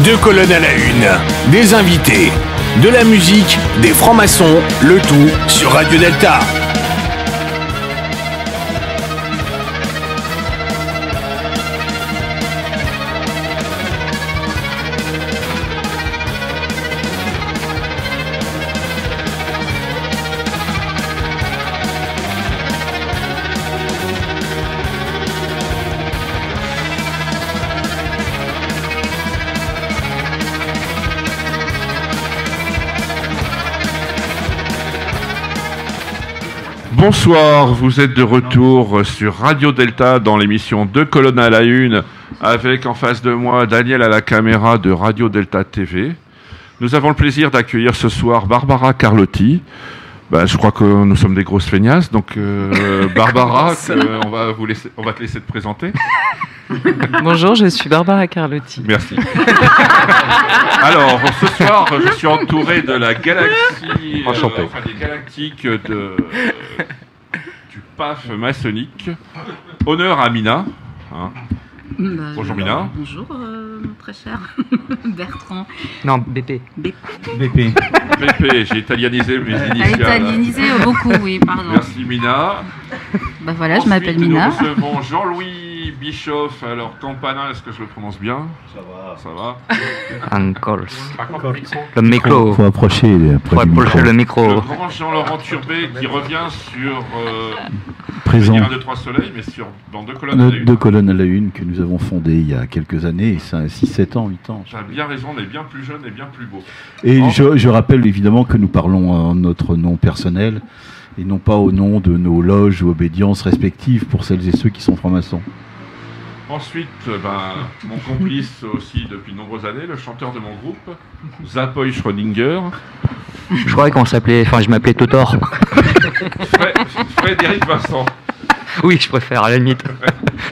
Deux colonnes à la une, des invités, de la musique, des francs-maçons, le tout sur Radio Delta. Bonsoir, vous êtes de retour sur Radio Delta dans l'émission Deux colonnes à la une avec en face de moi Daniel à la caméra de Radio Delta TV. Nous avons le plaisir d'accueillir ce soir Barbara Carlotti. Je crois que nous sommes des grosses feignasses, donc Barbara, on va te laisser te présenter. Bonjour, je suis Barbara Carlotti. Merci. Alors, ce soir, je suis entouré de la galaxie, des galactiques du PAF maçonnique. Honneur à Mina. Bonjour Mina. Bonjour, très cher Bertrand. Non, BP. BP, j'ai italianisé mes initiales. Italianisé beaucoup, oui, pardon. Merci Mina. Voilà, je m'appelle Mina. Nous recevons Jean-Louis Bischoff. Alors, Campana, est-ce que je le prononce bien? Ça va. Encore. Le micro. Faut approcher le micro. Le grand Jean-Laurent Turbet qui revient sur présent. Un, deux, trois soleils, mais dans Deux colonnes à la une. Deux colonnes à la une que nous avons fondées il y a quelques années, 6, 7 ans, 8 ans. Tu as bien raison, on est bien plus jeune et bien plus beau. Et je rappelle évidemment que nous parlons en notre nom personnel et non pas au nom de nos loges ou obédiences respectives pour celles et ceux qui sont francs-maçons. Ensuite, mon complice aussi depuis de nombreuses années, le chanteur de mon groupe, Zapoy Schrödinger. Je croyais je m'appelais Totor. Frédéric Vincent. Oui, je préfère, à la limite.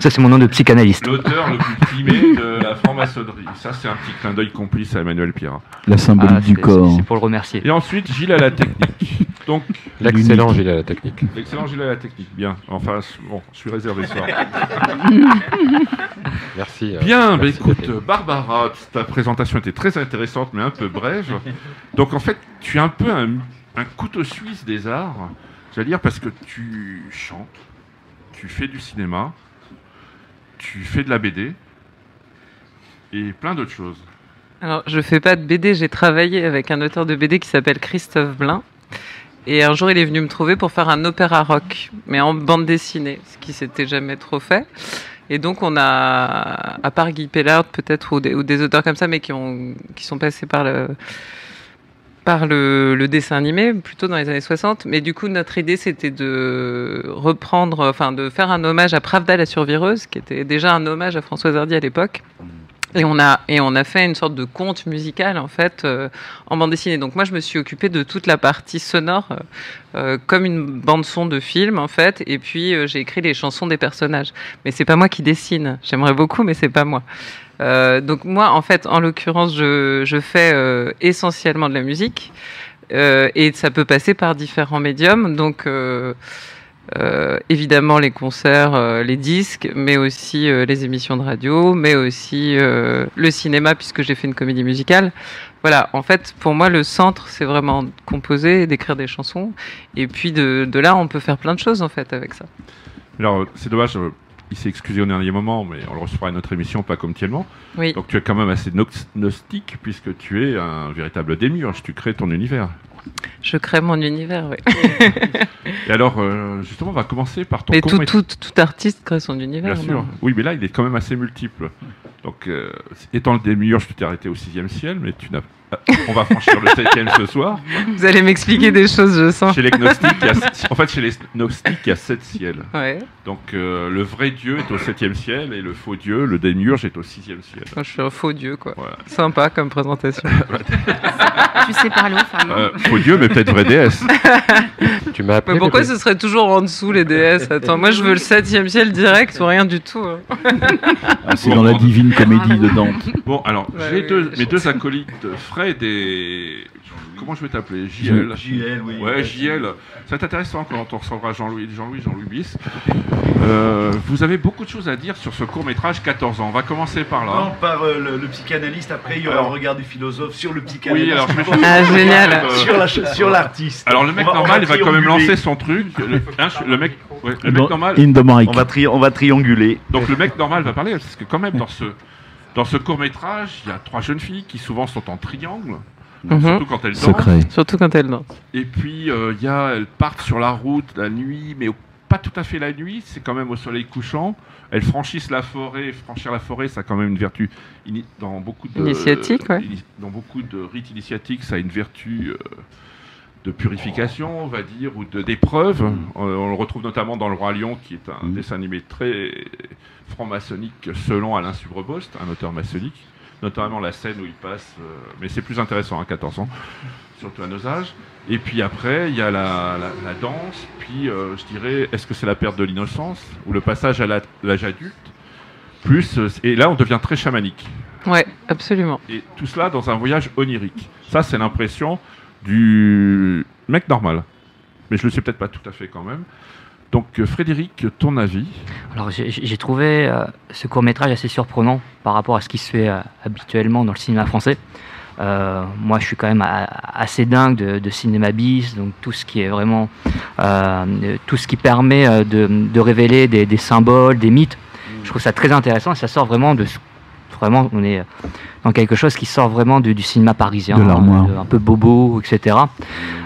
Ça, c'est mon nom de psychanalyste. L'auteur le plus primé de la franc-maçonnerie. Ça, c'est un petit clin d'œil complice à Emmanuel Pierrat. La symbolique du corps. C'est pour le remercier. Et ensuite, Gilles à la technique. Donc, l'excellent Gilles à la technique. L'excellent Gilles à la technique, bien. Enfin, bon, je suis réservé ce soir. Merci. Bien, écoute, Barbara, ta présentation était très intéressante, mais un peu brève. Donc, en fait, tu es un peu un couteau suisse des arts, j'allais dire, parce que tu chantes, tu fais du cinéma, tu fais de la BD et plein d'autres choses. Alors, je fais pas de BD, j'ai travaillé avec un auteur de BD qui s'appelle Christophe Blain. Et un jour, il est venu me trouver pour faire un opéra rock, mais en bande dessinée, ce qui s'était jamais trop fait. Et donc, on a, à part Guy Pellard, peut-être, ou des auteurs comme ça, mais qui sont passés par le dessin animé, plutôt dans les années 60. Mais du coup, notre idée, c'était de de faire un hommage à Pravda la survireuse, qui était déjà un hommage à Françoise Hardy à l'époque. Et on a fait une sorte de conte musical, en fait, en bande dessinée. Donc moi, je me suis occupée de toute la partie sonore, comme une bande-son de film, en fait. Et puis, j'ai écrit les chansons des personnages. Mais c'est pas moi qui dessine. J'aimerais beaucoup, mais c'est pas moi. Donc moi, en fait, en l'occurrence, je fais essentiellement de la musique. Et ça peut passer par différents médiums. Donc... évidemment les concerts, les disques, mais aussi les émissions de radio, mais aussi le cinéma, puisque j'ai fait une comédie musicale. Voilà, en fait, pour moi, le centre, c'est vraiment de composer, d'écrire des chansons. Et puis de là, on peut faire plein de choses, en fait, avec ça. Alors, c'est dommage, il s'est excusé au dernier moment, mais on le recevra à notre émission, pas comme tellement. Oui. Donc tu es quand même assez gnostique, puisque tu es un véritable démiurge, tu crées ton univers. Je crée mon univers, oui. Et alors, justement, on va commencer par ton... Mais tout artiste crée son univers. Bien sûr. Oui, mais là, il est quand même assez multiple. Donc, étant le démiurge, tu t'es arrêté au 6e ciel, mais on va franchir le 7e ce soir. Vous allez m'expliquer des choses, je sens. Chez les gnostiques, chez les gnostiques, il y a 7 ciels. Ouais. Donc, le vrai Dieu est au 7e ciel, et le faux Dieu, le démiurge, est au 6e ciel. Moi, je suis un faux Dieu, quoi. Voilà. Sympa comme présentation. Tu sais parler aux femmes. Faux Dieu, mais peut-être vraie déesse. Tu m'as appelé. Mais pourquoi ce serait toujours en dessous, les déesses? Attends, moi, je veux le 7e ciel direct ou rien du tout. Hein. C'est dans la divine comédie de Dante. Bon, alors, Ouais, mes deux acolytes, Fred et comment je vais t'appeler? JL. JL, oui. Ouais, JL. Ça va être intéressant quand on recevra Jean-Louis Bis. Vous avez beaucoup de choses à dire sur ce court-métrage 14 ans. On va commencer par là. Non, par le psychanalyste, après il y aura le regard du philosophe sur le psychanalyste. Oui, alors je vais génial. Sur l'artiste. Alors le mec normal, il va quand même lancer son truc. Le mec normal. In the mic. On va trianguler. Donc le mec normal va parler, parce que quand même dans ce court-métrage, il y a 3 jeunes filles qui souvent sont en triangle, surtout quand elles dansent. Secret. Surtout quand elles dansent. Et puis elles partent sur la route la nuit, mais pas tout à fait la nuit, c'est quand même au soleil couchant. Elles franchissent la forêt. Franchir la forêt, ça a quand même une vertu dans beaucoup de Initiatique, ouais. Dans beaucoup de rites initiatiques, ça a une vertu de purification, on va dire, ou d'épreuve. On le retrouve notamment dans Le Roi Lion, qui est un dessin animé très franc-maçonnique, selon Alain Subrebost, un auteur maçonnique. Notamment la scène où il passe, mais c'est plus intéressant à 14 ans, surtout à nos âges. Et puis après, il y a la danse, puis je dirais, est-ce que c'est la perte de l'innocence, ou le passage à l'âge adulte, et là on devient très chamanique. Ouais, absolument. Et tout cela dans un voyage onirique. Ça, c'est l'impression du mec normal. Mais je le sais peut-être pas tout à fait quand même. Donc Frédéric, ton avis? Alors j'ai trouvé ce court-métrage assez surprenant par rapport à ce qui se fait habituellement dans le cinéma français. Moi je suis quand même assez dingue de cinéma bis, donc tout ce qui est vraiment tout ce qui permet de révéler des symboles, des mythes. Je trouve ça très intéressant et ça sort vraiment on est dans quelque chose qui sort vraiment du cinéma parisien, un peu bobo, etc.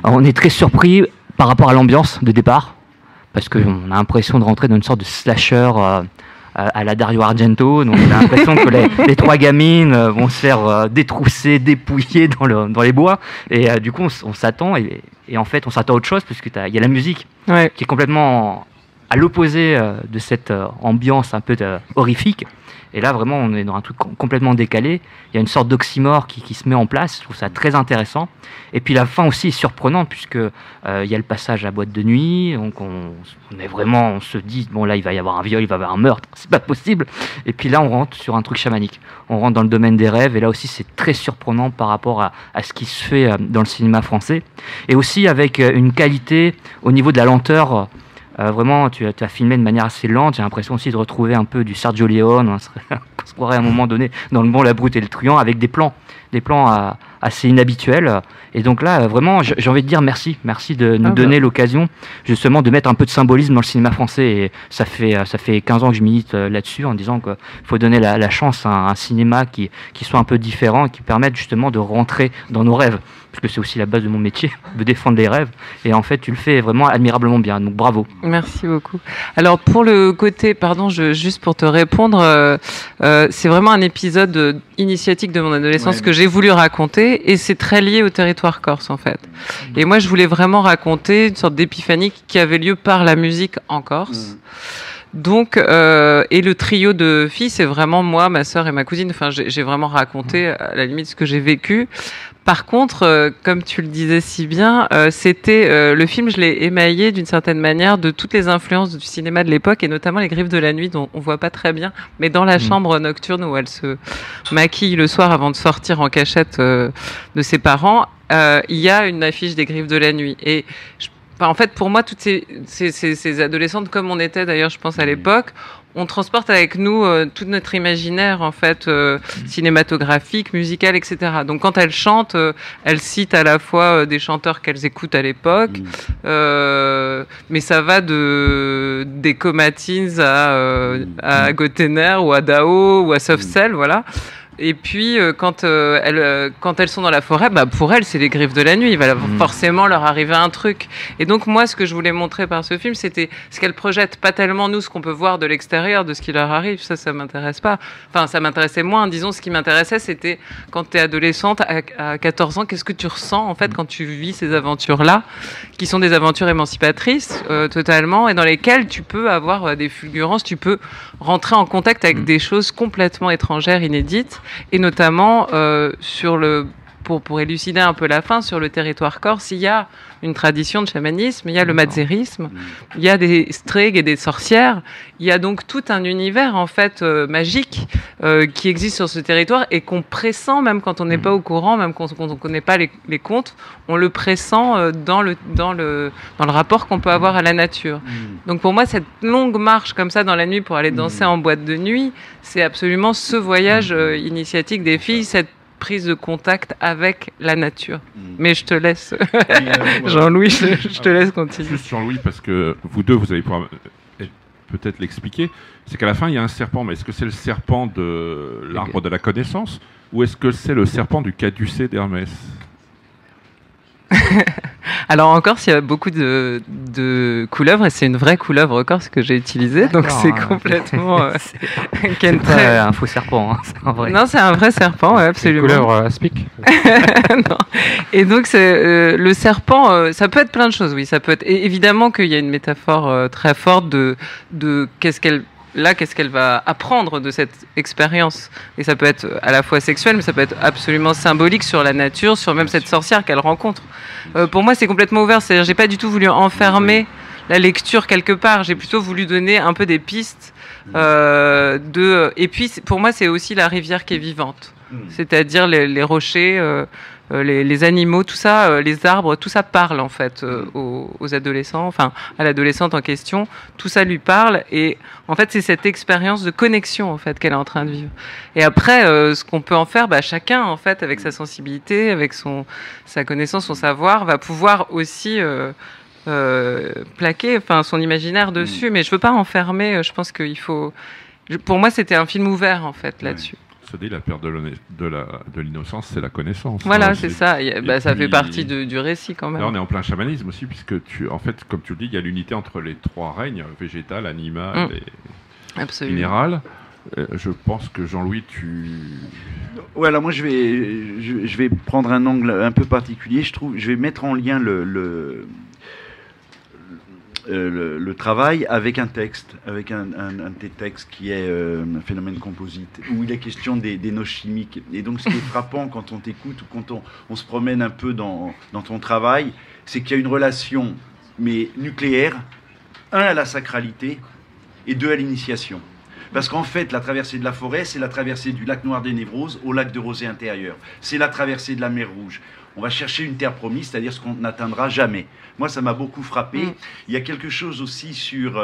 Alors, on est très surpris par rapport à l'ambiance de départ, parce qu'on a l'impression de rentrer dans une sorte de slasher à la Dario Argento. Donc on a l'impression que les 3 gamines vont se faire détrousser, dépouiller dans les bois. Et du coup, on s'attend, et en fait, on s'attend à autre chose, parce qu'il y a la musique qui est complètement à l'opposé de cette ambiance un peu horrifique. Et là, vraiment, on est dans un truc complètement décalé. Il y a une sorte d'oxymore qui se met en place. Je trouve ça très intéressant. Et puis la fin aussi est surprenante, puisque il y a le passage à boîte de nuit. Donc on se dit, bon là, il va y avoir un viol, il va y avoir un meurtre. C'est pas possible. Et puis là, on rentre sur un truc chamanique. On rentre dans le domaine des rêves. Et là aussi, c'est très surprenant par rapport à ce qui se fait dans le cinéma français. Et aussi avec une qualité au niveau de la lenteur. Vraiment, tu as filmé de manière assez lente. J'ai l'impression aussi de retrouver un peu du Sergio Leone. On se croirait à un moment donné dans Le Bon, la Brute et le Truand, avec des plans assez inhabituels. Et donc là, vraiment, j'ai envie de dire merci de nous donner l'occasion justement de mettre un peu de symbolisme dans le cinéma français. Et ça fait 15 ans que je milite là-dessus, en disant qu'il faut donner la chance à un cinéma qui soit un peu différent et qui permette justement de rentrer dans nos rêves. Parce que c'est aussi la base de mon métier, de défendre les rêves. Et en fait, tu le fais vraiment admirablement bien. Donc bravo. Merci beaucoup. Alors pour le côté, juste pour te répondre, c'est vraiment un épisode initiatique de mon adolescence que j'ai voulu raconter, et c'est très lié au territoire corse en fait. Et moi, je voulais vraiment raconter une sorte d'épiphanie qui avait lieu par la musique en Corse. Donc, et le trio de filles, c'est vraiment moi, ma sœur et ma cousine. Enfin, j'ai vraiment raconté à la limite ce que j'ai vécu. Par contre, comme tu le disais si bien, c'était le film, je l'ai émaillé d'une certaine manière de toutes les influences du cinéma de l'époque, et notamment Les Griffes de la Nuit, dont on voit pas très bien, mais dans la chambre nocturne où elle se maquille le soir avant de sortir en cachette de ses parents, il y a une affiche des Griffes de la Nuit. Et en fait, pour moi, toutes ces adolescentes, comme on était d'ailleurs, je pense, à l'époque, on transporte avec nous tout notre imaginaire, en fait, cinématographique, musical, etc. Donc, quand elles chantent, elles citent à la fois des chanteurs qu'elles écoutent à l'époque, mais ça va des Comatines à Gotener, ou à Dao, ou à Soft Cell, voilà. Et puis, quand elles sont dans la forêt, pour elles, c'est les Griffes de la Nuit. Il va forcément leur arriver un truc. Et donc, moi, ce que je voulais montrer par ce film, c'était ce qu'elles projettent, pas tellement nous, ce qu'on peut voir de l'extérieur, de ce qui leur arrive. Ça m'intéresse pas. Enfin, ça m'intéressait moins. Disons, ce qui m'intéressait, c'était quand tu es adolescente, à 14 ans, qu'est-ce que tu ressens, en fait, quand tu vis ces aventures-là, qui sont des aventures émancipatrices, totalement, et dans lesquelles tu peux avoir des fulgurances, tu peux rentrer en contact avec des choses complètement étrangères, inédites. Et notamment sur le pour élucider un peu la fin, sur le territoire corse, il y a une tradition de chamanisme, il y a le mazérisme, il y a des stregs et des sorcières, il y a donc tout un univers en fait magique qui existe sur ce territoire et qu'on pressent même quand on n'est pas au courant, même quand on ne connaît pas les contes, on le pressent dans le rapport qu'on peut avoir à la nature. Donc pour moi, cette longue marche comme ça dans la nuit pour aller danser en boîte de nuit, c'est absolument ce voyage initiatique des filles, cette prise de contact avec la nature. Mais je te laisse, Jean-Louis, je te laisse continuer. Juste Jean-Louis, parce que vous deux, vous allez pouvoir peut-être l'expliquer. C'est qu'à la fin, il y a un serpent, mais est-ce que c'est le serpent de l'arbre de la connaissance ou est-ce que c'est le serpent du caducée d'Hermès? Alors en Corse, il y a beaucoup de couleuvres et c'est une vraie couleuvre corse que j'ai utilisée, donc c'est complètement c'est pas un faux serpent, hein, c'est un vrai. Non, c'est un vrai serpent, ouais, absolument. Une couleuvre aspic. Non. Et donc c'est le serpent, ça peut être plein de choses, oui, ça peut être évidemment qu'il y a une métaphore très forte de qu'est-ce qu'elle va apprendre de cette expérience. Et ça peut être à la fois sexuel, mais ça peut être absolument symbolique sur la nature, sur même cette sorcière qu'elle rencontre. Pour moi, c'est complètement ouvert. C'est-à-dire, j'ai pas du tout voulu enfermer la lecture quelque part. J'ai plutôt voulu donner un peu des pistes. Et puis, pour moi, c'est aussi la rivière qui est vivante. C'est-à-dire les rochers, les animaux, tout ça, les arbres, tout ça parle en fait aux adolescents, enfin à l'adolescente en question. Tout ça lui parle et en fait c'est cette expérience de connexion en fait qu'elle est en train de vivre. Et après, ce qu'on peut en faire, chacun en fait avec sa sensibilité, avec sa connaissance, son savoir, va pouvoir aussi plaquer, enfin son imaginaire dessus. Mais je veux pas enfermer. Je pense qu'il faut. Pour moi, c'était un film ouvert en fait là-dessus. Se dit la perte de l'innocence, c'est la connaissance. Voilà, c'est ça. Ça fait partie du récit quand même. Là, on est en plein chamanisme aussi, puisque en fait, comme tu le dis, il y a l'unité entre les trois règnes, végétal, animal et minéral. Je pense que Jean-Louis, Ouais, alors moi je vais prendre un angle un peu particulier. Je vais mettre en lien le travail avec un texte, avec un de tes textes qui est un phénomène composite, où il est question des noces chimiques. Et donc ce qui est frappant quand on t'écoute ou quand on se promène un peu dans ton travail, c'est qu'il y a une relation mais nucléaire, à la sacralité et à l'initiation. Parce qu'en fait, la traversée de la forêt, c'est la traversée du lac Noir des Névroses au lac de Rosée intérieur. C'est la traversée de la mer Rouge. On va chercher une terre promise, c'est-à-dire ce qu'on n'atteindra jamais. Moi, ça m'a beaucoup frappé. Il y a quelque chose aussi sur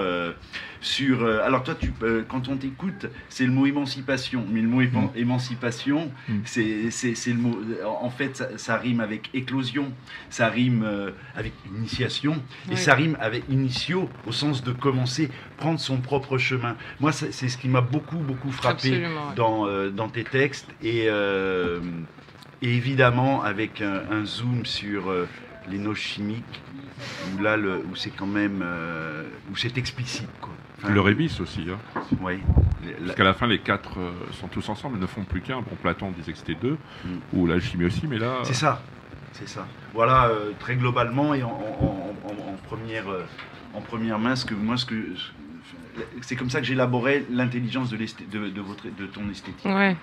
alors toi, quand on t'écoute, c'est le mot émancipation. Mais le mot émancipation, c'est le mot. En fait, ça rime avec éclosion, ça rime avec initiation, et ça rime avec initio au sens de commencer, prendre son propre chemin. Moi, c'est ce qui m'a beaucoup frappé dans tes textes et évidemment avec un zoom sur les noces chimiques où là où c'est quand même où c'est explicite quoi. Enfin, le rébis aussi. Hein. Oui. Parce qu'à la fin, les quatre sont tous ensemble, ils ne font plus qu'un. Bon, Platon disait que c'était deux, ou l'alchimie aussi, mais là. C'est ça. Voilà, très globalement et en première main, c'est comme ça que j'élaborais l'intelligence de ton esthétique. Ouais.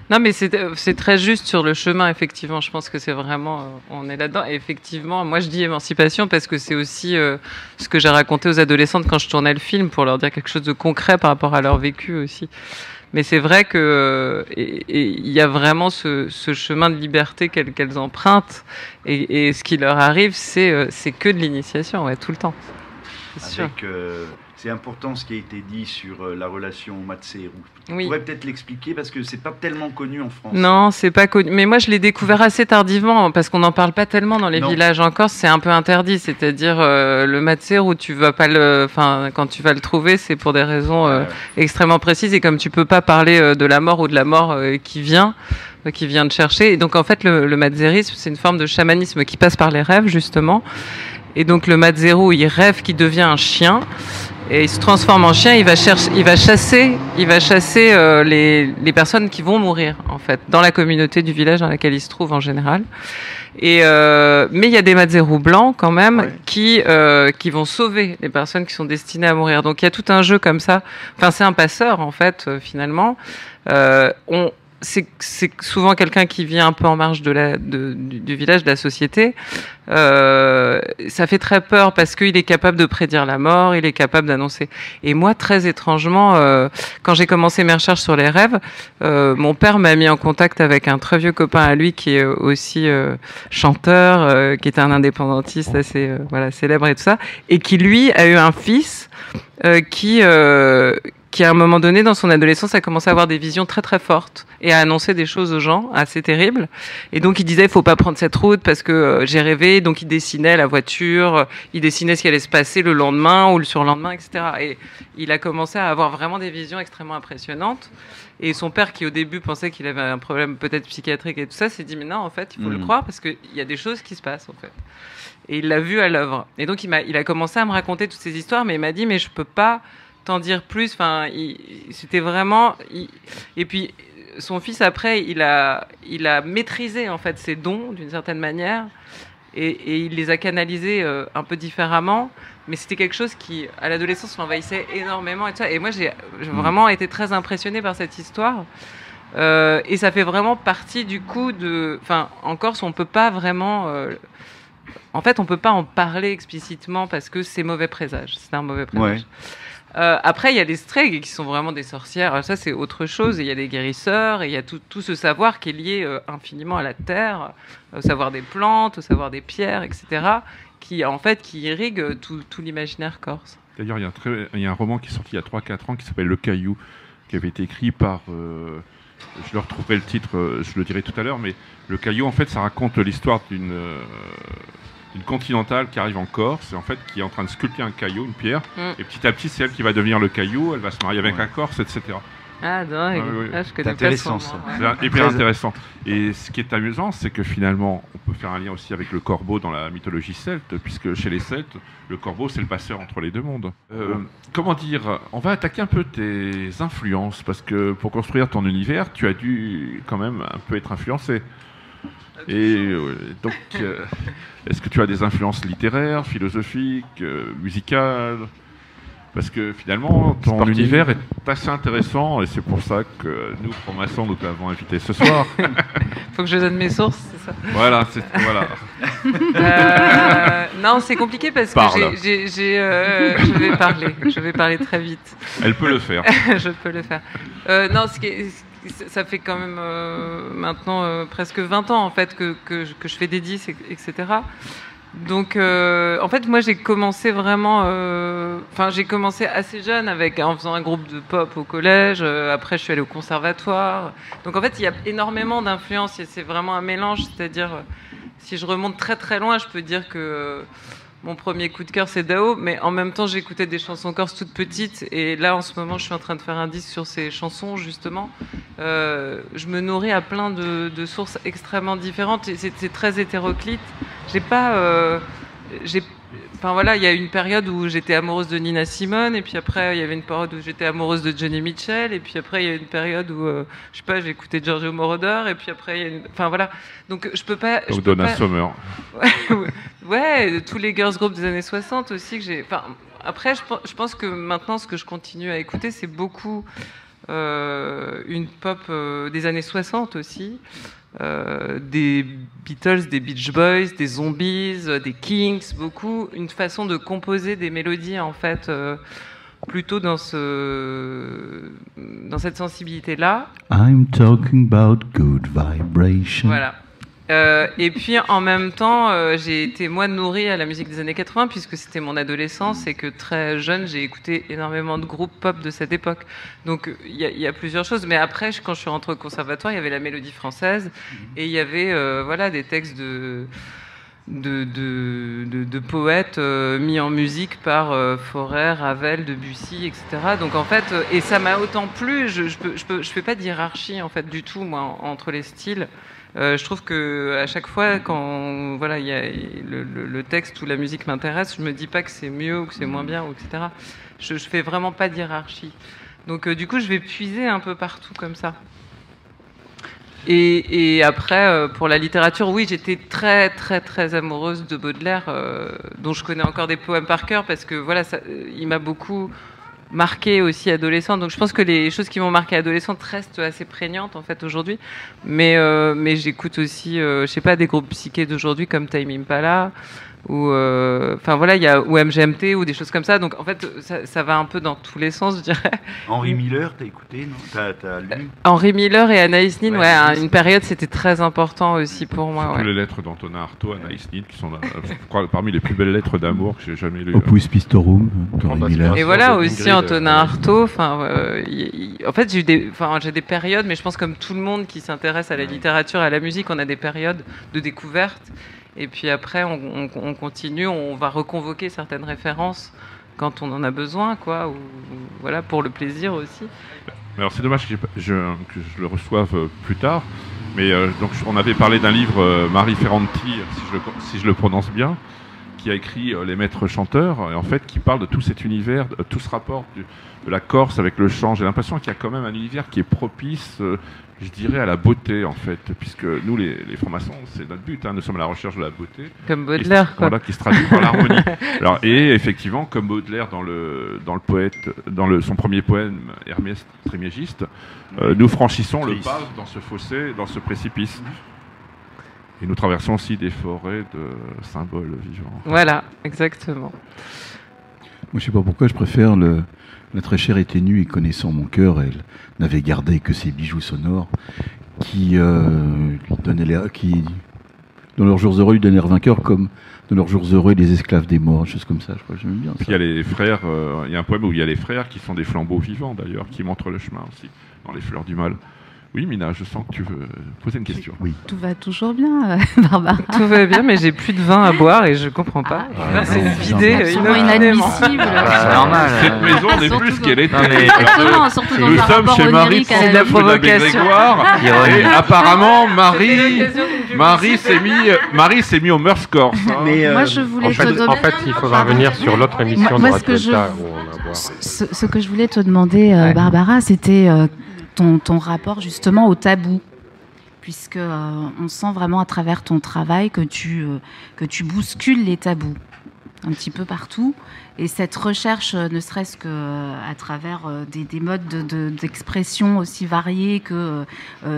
Non, mais c'est très juste sur le chemin, effectivement. Je pense que c'est vraiment... on est là-dedans. Et effectivement, moi, je dis émancipation parce que c'est aussi ce que j'ai raconté aux adolescentes quand je tournais le film, pour leur dire quelque chose de concret par rapport à leur vécu aussi. Mais c'est vrai que il y a vraiment ce chemin de liberté qu'elles empruntent. Et ce qui leur arrive, c'est que de l'initiation, tout le temps. C'est sûr. C'est important ce qui a été dit sur la relation Matsérou. Oui. Tu pourrais peut-être l'expliquer parce que c'est pas tellement connu en France. Non, c'est pas connu. Mais moi, je l'ai découvert assez tardivement parce qu'on n'en parle pas tellement dans les villages en Corse. C'est un peu interdit. C'est-à-dire le Matsérou, tu vas pas quand tu vas le trouver, c'est pour des raisons extrêmement précises. Et comme tu peux pas parler de la mort ou de la mort qui vient de chercher. Et donc, en fait, le matzérisme, c'est une forme de chamanisme qui passe par les rêves, justement. Et donc, le Matsérou, il rêve qu'il devient un chien. Et il se transforme en chien, il va chasser les personnes qui vont mourir, en fait, dans la communauté du village dans laquelle il se trouve en général. Mais il y a des Matsérous blancs quand même qui vont sauver les personnes qui sont destinées à mourir. Donc il y a tout un jeu comme ça. Enfin, c'est un passeur en fait, finalement. c'est souvent quelqu'un qui vit un peu en marge du village, de la société. Ça fait très peur parce qu'il est capable de prédire la mort, il est capable d'annoncer. Et moi, très étrangement, quand j'ai commencé mes recherches sur les rêves, mon père m'a mis en contact avec un très vieux copain à lui qui est aussi chanteur, qui était un indépendantiste assez célèbre et tout ça, et qui lui a eu un fils qui à un moment donné dans son adolescence a commencé à avoir des visions très très fortes et à annoncer des choses aux gens assez terribles. Et donc il disait il faut pas prendre cette route parce que j'ai rêvé. Donc il dessinait la voiture, il dessinait ce qui allait se passer le lendemain ou le surlendemain, etc. Et il a commencé à avoir vraiment des visions extrêmement impressionnantes. Et son père, qui au début pensait qu'il avait un problème peut-être psychiatrique et tout ça, s'est dit mais non, en fait il faut le croire parce qu'il y a des choses qui se passent en fait. Et il l'a vu à l'œuvre. Et donc il a commencé à me raconter toutes ces histoires, mais il m'a dit mais je peux pas t'en dire plus. Enfin, c'était vraiment. Et puis son fils après, il a maîtrisé en fait ses dons d'une certaine manière, et il les a canalisés un peu différemment. Mais c'était quelque chose qui, à l'adolescence, l'envahissait énormément et tout ça. Et moi, j'ai vraiment été très impressionnée par cette histoire. Et ça fait vraiment partie du coup de. Enfin, en Corse, on peut pas vraiment. En fait, on peut pas en parler explicitement parce que c'est mauvais présage. C'est un mauvais présage. Ouais. Après, il y a des stregs qui sont vraiment des sorcières. Alors ça, c'est autre chose. Il y a des guérisseurs, et il y a tout ce savoir qui est lié infiniment à la terre, au savoir des plantes, au savoir des pierres, etc., qui irrigue tout l'imaginaire corse. D'ailleurs, il y a un roman qui est sorti il y a 3-4 ans qui s'appelle Le Caillou, qui avait été écrit par... je leur retrouverai le titre, je le dirai tout à l'heure, mais Le Caillou, en fait, ça raconte l'histoire d'une continentale qui arrive en Corse et en fait qui est en train de sculpter un caillou, une pierre, et petit à petit c'est elle qui va devenir le caillou, elle va se marier avec un Corse, etc. Ah dingue, je connais intéressant ça. C'est hyper intéressant. Et ce qui est amusant, c'est que finalement, on peut faire un lien aussi avec le corbeau dans la mythologie celte, puisque chez les Celtes, le corbeau c'est le passeur entre les deux mondes. Comment dire, on va attaquer un peu tes influences, parce que pour construire ton univers, tu as dû quand même un peu être influencé. Et donc, est-ce que tu as des influences littéraires, philosophiques, musicales? Parce que finalement, ton univers est assez intéressant et c'est pour ça que nous, francs-maçons, nous t'avons invité ce soir. Faut que je donne mes sources, c'est ça? Voilà. Non, c'est compliqué parce que je vais parler très vite. Elle peut le faire. Je peux le faire. Non, ça fait quand même maintenant presque 20 ans en fait que je fais des disques, etc. Donc en fait moi j'ai commencé vraiment j'ai commencé assez jeune en faisant un groupe de pop au collège, après je suis allée au conservatoire. Donc en fait il y a énormément d'influences et c'est vraiment un mélange, c'est-à-dire si je remonte très très loin, je peux dire que mon premier coup de cœur, c'est Dao, mais en même temps, j'écoutais des chansons corses toutes petites. Et là, en ce moment, je suis en train de faire un disque sur ces chansons, justement. Je me nourris à plein de sources extrêmement différentes. C'est très hétéroclite. Il y a une période où j'étais amoureuse de Nina Simone, et puis après, il y avait une période où j'étais amoureuse de Johnny Mitchell, et puis après, il y a une période où, j'écoutais Giorgio Moroder, et puis après, il y a Donc, je peux pas... Donc, Donna Summer. Ouais, tous les girls groups des années 60 aussi que j'ai... Après, je pense que maintenant, ce que je continue à écouter, c'est beaucoup une pop des années 60 aussi. Des Beatles, des Beach Boys, des Zombies, des Kinks, beaucoup, une façon de composer des mélodies en fait plutôt dans cette sensibilité-là. I'm talking about good vibration. Voilà. Et puis en même temps, j'ai été moi nourrie à la musique des années 80 puisque c'était mon adolescence et que très jeune j'ai écouté énormément de groupes pop de cette époque. Donc il y a plusieurs choses. Mais après, quand je suis rentrée au conservatoire, il y avait la mélodie française et il y avait des textes de poètes mis en musique par Fauré, Ravel, Debussy, etc. Donc en fait, et ça m'a autant plu. Je fais pas de hiérarchie en fait du tout moi entre les styles. Je trouve que à chaque fois, quand il y a le texte ou la musique m'intéresse, je me dis pas que c'est mieux ou que c'est moins bien, ou etc. Je fais vraiment pas de hiérarchie. Donc du coup, je vais puiser un peu partout comme ça. Et après, pour la littérature, oui, j'étais très très très amoureuse de Baudelaire, dont je connais encore des poèmes par cœur parce que il m'a beaucoup marqué aussi adolescente. Donc je pense que les choses qui m'ont marqué adolescente restent assez prégnantes en fait aujourd'hui. Mais j'écoute aussi, je sais pas, des groupes psychés d'aujourd'hui comme Tame Impala ou enfin voilà, il y a ou MGMT ou des choses comme ça. Donc en fait ça va un peu dans tous les sens, je dirais. Henri Miller, t'as écouté, non? T'as lu? Henri Miller et Anaïs Nin, une période c'était très important aussi pour moi. Surtout les lettres d'Antonin Artaud, Anaïs Nin, qui sont je crois, parmi les plus belles lettres d'amour que j'ai jamais lues. Opus Pistorum, d'Henri Miller. Et voilà aussi Antonin Artaud. Enfin, en fait j'ai des périodes, mais je pense comme tout le monde qui s'intéresse à la littérature, à la musique, on a des périodes de découverte. Et puis après, on continue, on va reconvoquer certaines références quand on en a besoin, quoi, ou voilà, pour le plaisir aussi. Alors c'est dommage que je le reçoive plus tard, mais donc on avait parlé d'un livre, Marie Ferranti, si je le prononce bien, qui a écrit Les Maîtres Chanteurs, et en fait qui parle de tout cet univers, de tout ce rapport de la Corse avec le chant. J'ai l'impression qu'il y a quand même un univers qui est propice, je dirais, à la beauté, en fait, puisque nous, les francs-maçons, c'est notre but, nous sommes à la recherche de la beauté. Comme Baudelaire, quoi. Voilà, qui se traduit par l'harmonie. Alors, et effectivement, comme Baudelaire dans son premier poème, Hermès Trismégiste, nous franchissons le pas dans ce fossé, dans ce précipice. Et nous traversons aussi des forêts de symboles vivants. Voilà, exactement. Moi, je sais pas pourquoi, je préfère la très chère était nue et connaissant mon cœur, elle n'avait gardé que ses bijoux sonores qui dans leurs jours heureux lui donnaient l'air vainqueur, comme dans leurs jours heureux les esclaves des morts, choses comme ça. Je crois que j'aime bien ça. Puis il y a les frères, il y a un poème où il y a les frères qui sont des flambeaux vivants d'ailleurs, qui montrent le chemin aussi dans les fleurs du mal. Oui, Mina, je sens que tu veux poser une question. Oui. Tout va toujours bien, Barbara. Tout va bien, mais j'ai plus de vin à boire et je comprends pas. C'est vidé inadmissible. C'est normal. Cette maison n'est plus ce qu'elle était. Exactement, surtout dans Nous un sommes rapport chez Marie onirique à C'est de la provocation. Et apparemment, Marie s'est mis au mœurs corse. Moi, je voulais te demander... En fait, il faudra venir sur l'autre émission de Radio Delta où on va voir. Ce que je voulais te demander, Barbara, c'était ton rapport justement au tabou, puisque on sent vraiment à travers ton travail que tu bouscules les tabous un petit peu partout, et cette recherche, ne serait-ce qu'à travers des modes d'expression aussi variés que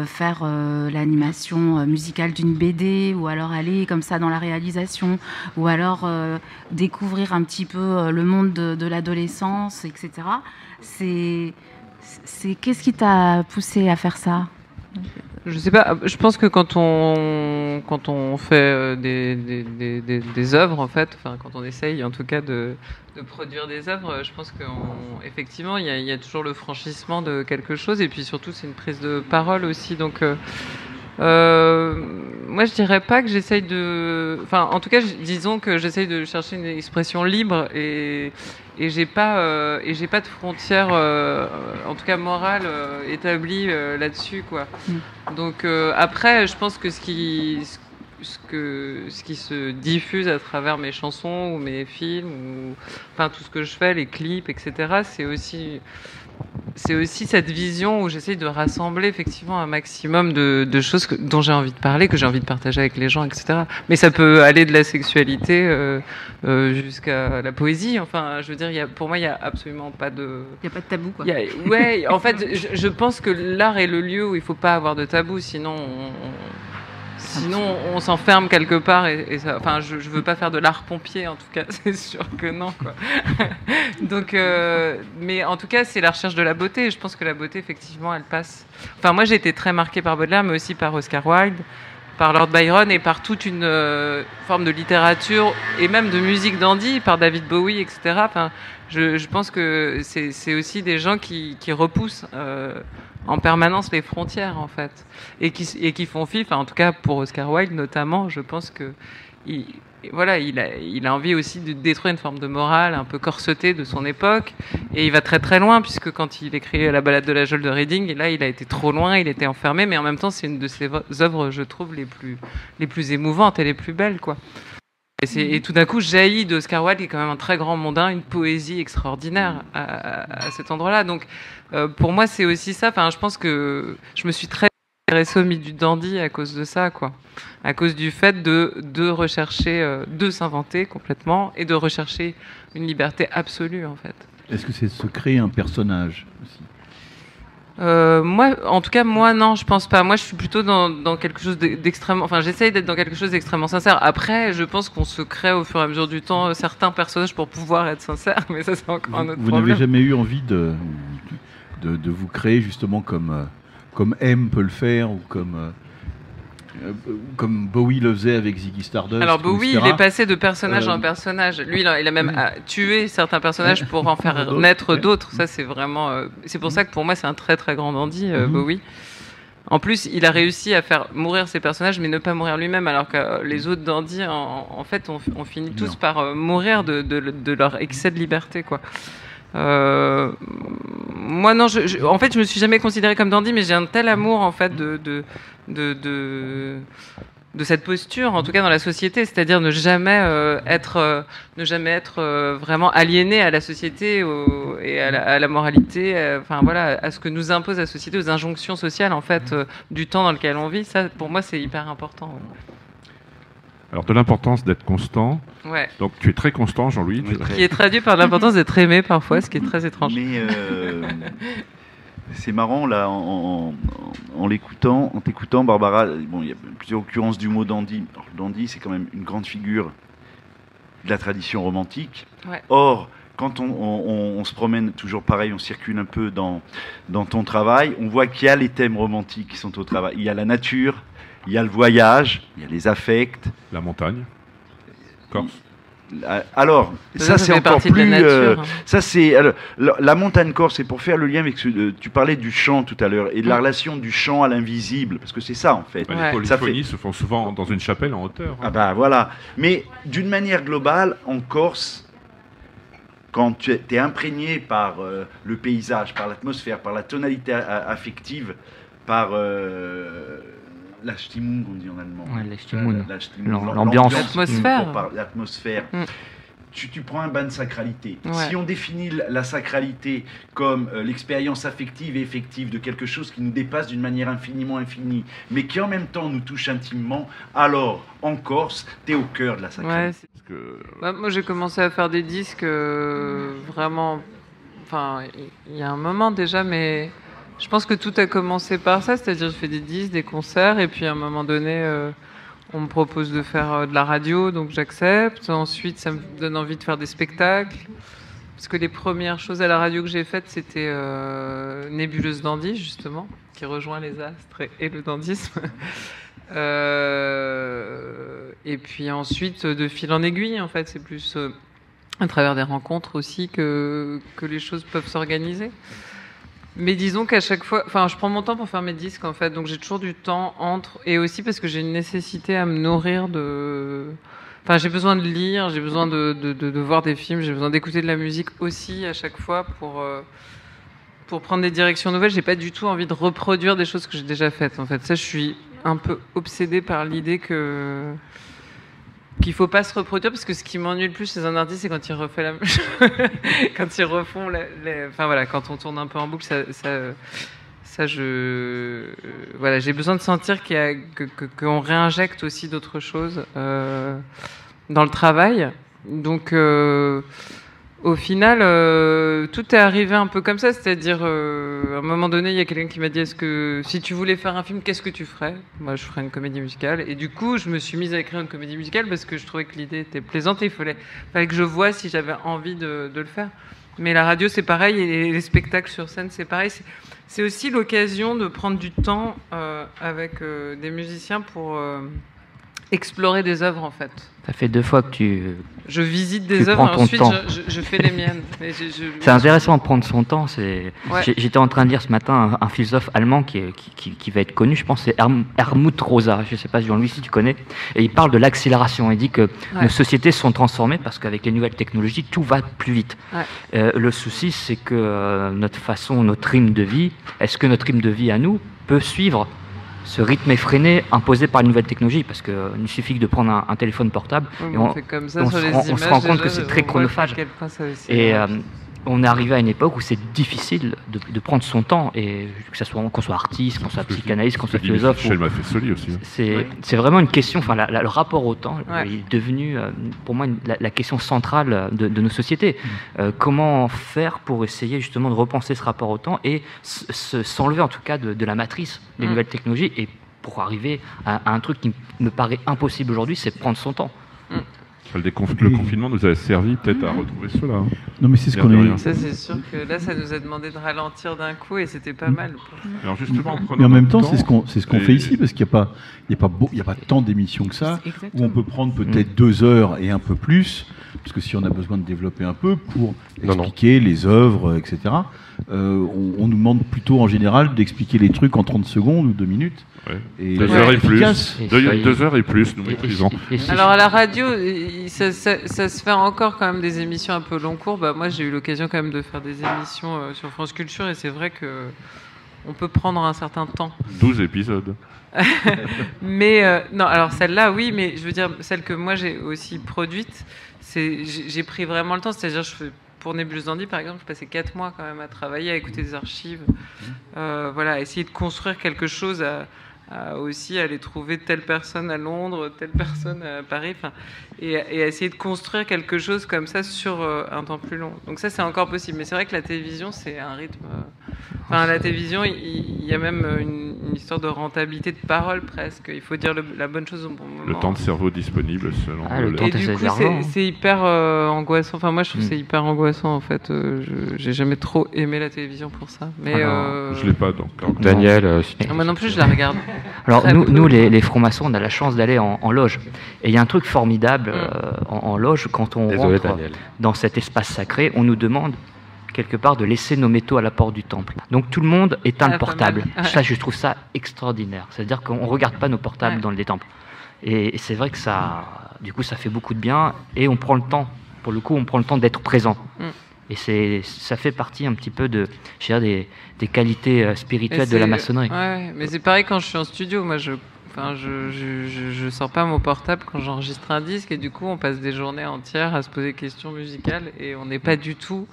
faire l'animation musicale d'une BD, ou alors aller comme ça dans la réalisation, ou alors découvrir un petit peu le monde de l'adolescence, etc. Qu'est-ce qui t'a poussé à faire ça ? Je sais pas, je pense que quand on fait des œuvres, en fait, enfin quand on essaye en tout cas de produire des œuvres, je pense qu'effectivement il y a toujours le franchissement de quelque chose, et puis surtout c'est une prise de parole aussi, donc moi je dirais pas que j'essaye de, enfin en tout cas disons que j'essaye de chercher une expression libre, et j'ai pas de frontières en tout cas morale établie là-dessus, quoi. Donc après je pense que ce qui se diffuse à travers mes chansons ou mes films, ou enfin tout ce que je fais, les clips, etc., c'est aussi cette vision où j'essaye de rassembler effectivement un maximum de choses dont j'ai envie de parler, que j'ai envie de partager avec les gens, etc. Mais ça peut aller de la sexualité jusqu'à la poésie. Enfin, je veux dire, pour moi, il n'y a absolument pas de... Il n'y a pas de tabou, quoi. Ouais, en fait, je pense que l'art est le lieu où il ne faut pas avoir de tabou, sinon on s'enferme quelque part, et ça, enfin, je veux pas faire de l'art pompier, en tout cas, c'est sûr que non, quoi. Donc, mais en tout cas, c'est la recherche de la beauté. Je pense que la beauté, effectivement, elle passe. Enfin, moi, j'ai été très marquée par Baudelaire, mais aussi par Oscar Wilde, par Lord Byron, et par toute une forme de littérature et même de musique dandy, par David Bowie, etc. Enfin, je pense que c'est aussi des gens qui repoussent en permanence les frontières, en fait, et qui font fi, enfin en tout cas pour Oscar Wilde notamment, je pense que il a envie aussi de détruire une forme de morale un peu corsetée de son époque, et il va très très loin, puisque quand il écrit La balade de la geôle de Reading, et là il a été trop loin, il était enfermé, mais en même temps c'est une de ses œuvres, je trouve, les plus émouvantes et les plus belles, quoi. Et tout d'un coup jaillit d'Oscar Wilde, qui est quand même un très grand mondain, une poésie extraordinaire à cet endroit-là. Donc pour moi c'est aussi ça. Enfin, je pense que je me suis très intéressée au mythe du dandy à cause de ça, quoi. À cause du fait de rechercher, de s'inventer complètement, et de rechercher une liberté absolue, en fait. Est-ce que c'est se créer un personnage aussi? Moi, en tout cas, moi, non, je pense pas. Moi, je suis plutôt dans quelque chose d'extrêmement... Enfin, j'essaye d'être dans quelque chose d'extrêmement sincère. Après, je pense qu'on se crée au fur et à mesure du temps certains personnages pour pouvoir être sincère, mais ça, c'est encore un autre problème. Vous n'avez jamais eu envie de vous créer justement comme M peut le faire ou comme Bowie le faisait avec Ziggy Stardust? Alors Bowie, il est passé de personnage en personnage. Lui, il a même tué certains personnages pour en faire naître d'autres. Ça, c'est vraiment... c'est pour ça que pour moi, c'est un très très grand dandy, Bowie. En plus, il a réussi à faire mourir ses personnages, mais ne pas mourir lui-même, alors que les autres dandys, en fait, on finit tous par mourir de leur excès de liberté, quoi. Moi non, en fait je me suis jamais considérée comme dandy, mais j'ai un tel amour en fait de cette posture, en tout cas dans la société, c'est-à-dire ne jamais être vraiment aliéné à la société et à la moralité, enfin voilà, à ce que nous impose la société, aux injonctions sociales en fait du temps dans lequel on vit. Ça pour moi c'est hyper important. Ouais. Alors, de l'importance d'être constant. Ouais. Donc, tu es très constant, Jean-Louis. Qui est traduit par l'importance d'être aimé parfois, ce qui est très étrange. Mais c'est marrant, là, en t'écoutant, Barbara, bon, il y a plusieurs occurrences du mot dandy. Alors, le dandy, c'est quand même une grande figure de la tradition romantique. Ouais. Or, quand on se promène, toujours pareil, on circule un peu dans ton travail, on voit qu'il y a les thèmes romantiques qui sont au travail. Il y a la nature, il y a le voyage, il y a les affects. La montagne. Corse. Alors, ça c'est encore plus... ça c'est la montagne corse, c'est pour faire le lien avec tu parlais du chant tout à l'heure, et de la relation du chant à l'invisible, parce que c'est ça en fait. Les polyphonies se font souvent dans une chapelle en hauteur. Ah bah voilà. Mais d'une manière globale, en Corse, quand tu es imprégné par le paysage, par l'atmosphère, par la tonalité affective, par... la Stimmung, on dit en allemand. Ouais, la Stimmung. L'ambiance. L'atmosphère. Tu prends un bain de sacralité. Ouais. Si on définit la sacralité comme l'expérience affective et effective de quelque chose qui nous dépasse d'une manière infiniment infinie, mais qui en même temps nous touche intimement, alors, en Corse, t'es au cœur de la sacralité. Ouais, moi, j'ai commencé à faire des disques vraiment... Enfin, il y a un moment déjà, mais... Je pense que tout a commencé par ça, c'est-à-dire je fais des disques, des concerts, et puis à un moment donné, on me propose de faire de la radio, donc j'accepte. Ensuite, ça me donne envie de faire des spectacles, parce que les premières choses à la radio que j'ai faites, c'était Nébuleuse Dandy, justement, qui rejoint les astres et le dandysme. Et puis ensuite, de fil en aiguille, en fait, c'est plus à travers des rencontres aussi que les choses peuvent s'organiser. Mais disons qu'à chaque fois, enfin, je prends mon temps pour faire mes disques en fait, donc j'ai toujours du temps entre, et aussi parce que j'ai une nécessité à me nourrir de, enfin, j'ai besoin de lire, j'ai besoin de voir des films, j'ai besoin d'écouter de la musique aussi à chaque fois pour prendre des directions nouvelles. J'ai pas du tout envie de reproduire des choses que j'ai déjà faites en fait. Ça, je suis un peu obsédée par l'idée qu'il faut pas se reproduire, parce que ce qui m'ennuie le plus chez un artiste, c'est quand il refait la même chose. Quand ils refont enfin voilà, quand on tourne un peu en boucle, voilà, j'ai besoin de sentir qu'on réinjecte aussi d'autres choses dans le travail. Donc au final, tout est arrivé un peu comme ça, c'est-à-dire à un moment donné, il y a quelqu'un qui m'a dit, est-ce que si tu voulais faire un film, qu'est-ce que tu ferais? Moi, je ferais une comédie musicale. Et du coup, je me suis mise à écrire une comédie musicale parce que je trouvais que l'idée était plaisante et il fallait que je voie si j'avais envie de le faire. Mais la radio, c'est pareil, et les spectacles sur scène, c'est pareil. C'est aussi l'occasion de prendre du temps avec des musiciens pour explorer des œuvres, en fait. Ça fait 2 fois que je visite des œuvres et ensuite je fais les miennes. C'est intéressant de prendre son temps. Ouais. J'étais en train de lire ce matin un philosophe allemand qui va être connu, je pense, c'est Helmut Rosa. Je ne sais pas, Jean-Louis, si tu connais. Et il parle de l'accélération. Il dit que nos sociétés sont transformées parce qu'avec les nouvelles technologies, tout va plus vite. Ouais. Le souci, c'est que notre rythme de vie, est-ce que notre rythme de vie à nous peut suivre ce rythme effréné imposé par une nouvelle technologie, parce qu'il nous suffit de prendre un téléphone portable et on se rend compte que c'est très chronophage. on est arrivé à une époque où c'est difficile de prendre son temps, et que ça soit qu'on soit artiste, qu'on soit psychanalyste, qu'on soit philosophe. Michel Maffesoli aussi. C'est vraiment une question. Enfin, le rapport au temps est devenu, pour moi, la question centrale de nos sociétés. Comment faire pour essayer justement de repenser ce rapport au temps et s'enlever en tout cas de la matrice des nouvelles technologies, et pour arriver à un truc qui me paraît impossible aujourd'hui, c'est prendre son temps. Le confinement nous a servi peut-être à retrouver cela. Non, mais c'est ce qu'on a. Ça, c'est sûr que là, ça nous a demandé de ralentir d'un coup, et c'était pas mal. Alors justement, mais en même temps, c'est ce qu'on fait ici, parce qu'il n'y a pas tant d'émissions que ça, où on peut prendre peut-être 2 heures et un peu plus, parce que si on a besoin de développer un peu pour expliquer les œuvres, etc., on nous demande plutôt en général d'expliquer les trucs en 30 secondes ou 2 minutes. Ouais. 2 heures et plus. 2 heures et plus, nous maîtrisons. Alors à la radio, ça se fait encore quand même des émissions un peu long cours. Moi, j'ai eu l'occasion quand même de faire des émissions sur France Culture, et c'est vrai que on peut prendre un certain temps. 12 épisodes. Mais non, alors celle-là, oui, mais je veux dire, celle que moi j'ai aussi produite, j'ai pris vraiment le temps. C'est-à-dire, pour Nébuleuse d'Andy, par exemple, je passais 4 mois quand même à travailler, à écouter des archives, à essayer de construire quelque chose, aussi aller trouver telle personne à Londres, telle personne à Paris, et à essayer de construire quelque chose comme ça sur un temps plus long. Donc ça, c'est encore possible. Mais c'est vrai que la télévision, c'est un rythme... la télévision, il y a même une histoire de rentabilité de parole presque. Il faut dire la bonne chose au bon moment. Le temps de cerveau disponible selon et du coup, c'est hyper angoissant. Enfin, moi, je trouve que c'est hyper angoissant, en fait. J'ai jamais trop aimé la télévision pour ça. Mais je l'ai pas, donc. Daniel, moi non plus, je la regarde. Alors, nous les francs-maçons, on a la chance d'aller en loge. Et il y a un truc formidable en loge, quand on rentre dans cet espace sacré, on nous demande quelque part de laisser nos métaux à la porte du temple. Donc tout le monde éteint le portable. Ça, je trouve ça extraordinaire. C'est-à-dire qu'on ne regarde pas nos portables dans les temples. Et c'est vrai que ça, du coup, ça fait beaucoup de bien, et on prend le temps. Pour le coup, on prend le temps d'être présent. Et ça fait partie un petit peu des qualités spirituelles de la maçonnerie. Ouais, mais c'est pareil quand je suis en studio. Moi, je sors pas mon portable quand j'enregistre un disque, et du coup, on passe des journées entières à se poser des questions musicales, et on n'est pas du tout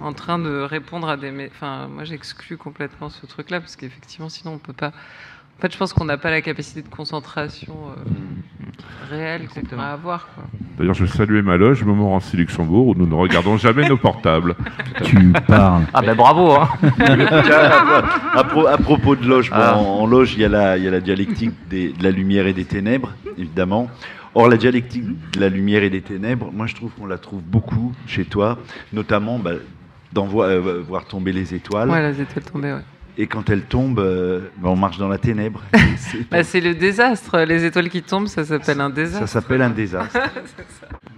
en train de répondre à des... moi, j'exclus complètement ce truc-là, parce qu'effectivement, sinon, on peut pas... En fait, je pense qu'on n'a pas la capacité de concentration réelle qu'on pourrait avoir. D'ailleurs, je saluais ma loge, Montmorency Luxembourg, où nous ne regardons jamais nos portables. Tu parles. Ah ben bravo, hein. À propos de loge, en loge, il y a la dialectique de la lumière et des ténèbres, évidemment. Or, la dialectique de la lumière et des ténèbres, moi, je trouve qu'on la trouve beaucoup chez toi, notamment dans voir tomber les étoiles. Ouais, les étoiles tombées, ouais. Et quand elles tombent, on marche dans la ténèbre. C'est le désastre. Les étoiles qui tombent, ça s'appelle un désastre. Ça s'appelle un désastre.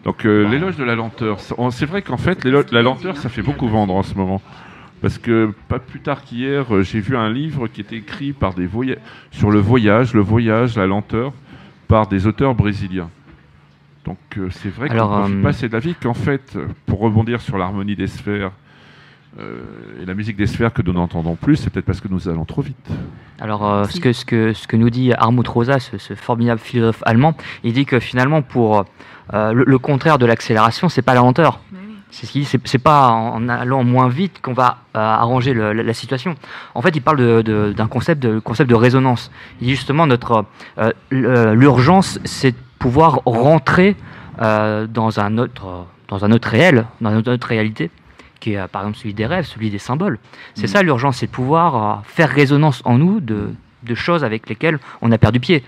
Donc l'éloge de la lenteur. C'est vrai qu'en fait, la lenteur, ça fait beaucoup vendre en ce moment. Parce que pas plus tard qu'hier, j'ai vu un livre qui était écrit par sur le voyage, la lenteur, par des auteurs brésiliens. Donc c'est vrai qu'on ne peut pas passer d'avis qu'en fait, pour rebondir sur l'harmonie des sphères, et la musique des sphères que nous n'entendons plus, c'est peut-être parce que nous allons trop vite. Alors, ce que nous dit Armut Rosa, ce formidable philosophe allemand, il dit que finalement, pour le contraire de l'accélération, c'est pas la lenteur. C'est ce qu'il dit, c'est pas en allant moins vite qu'on va arranger la situation. En fait, il parle d'un concept de résonance. Il dit justement l'urgence, c'est de pouvoir rentrer dans un autre réel, dans une autre réalité, qui est par exemple celui des rêves, celui des symboles. C'est ça l'urgence, c'est de pouvoir faire résonance en nous de choses avec lesquelles on a perdu pied,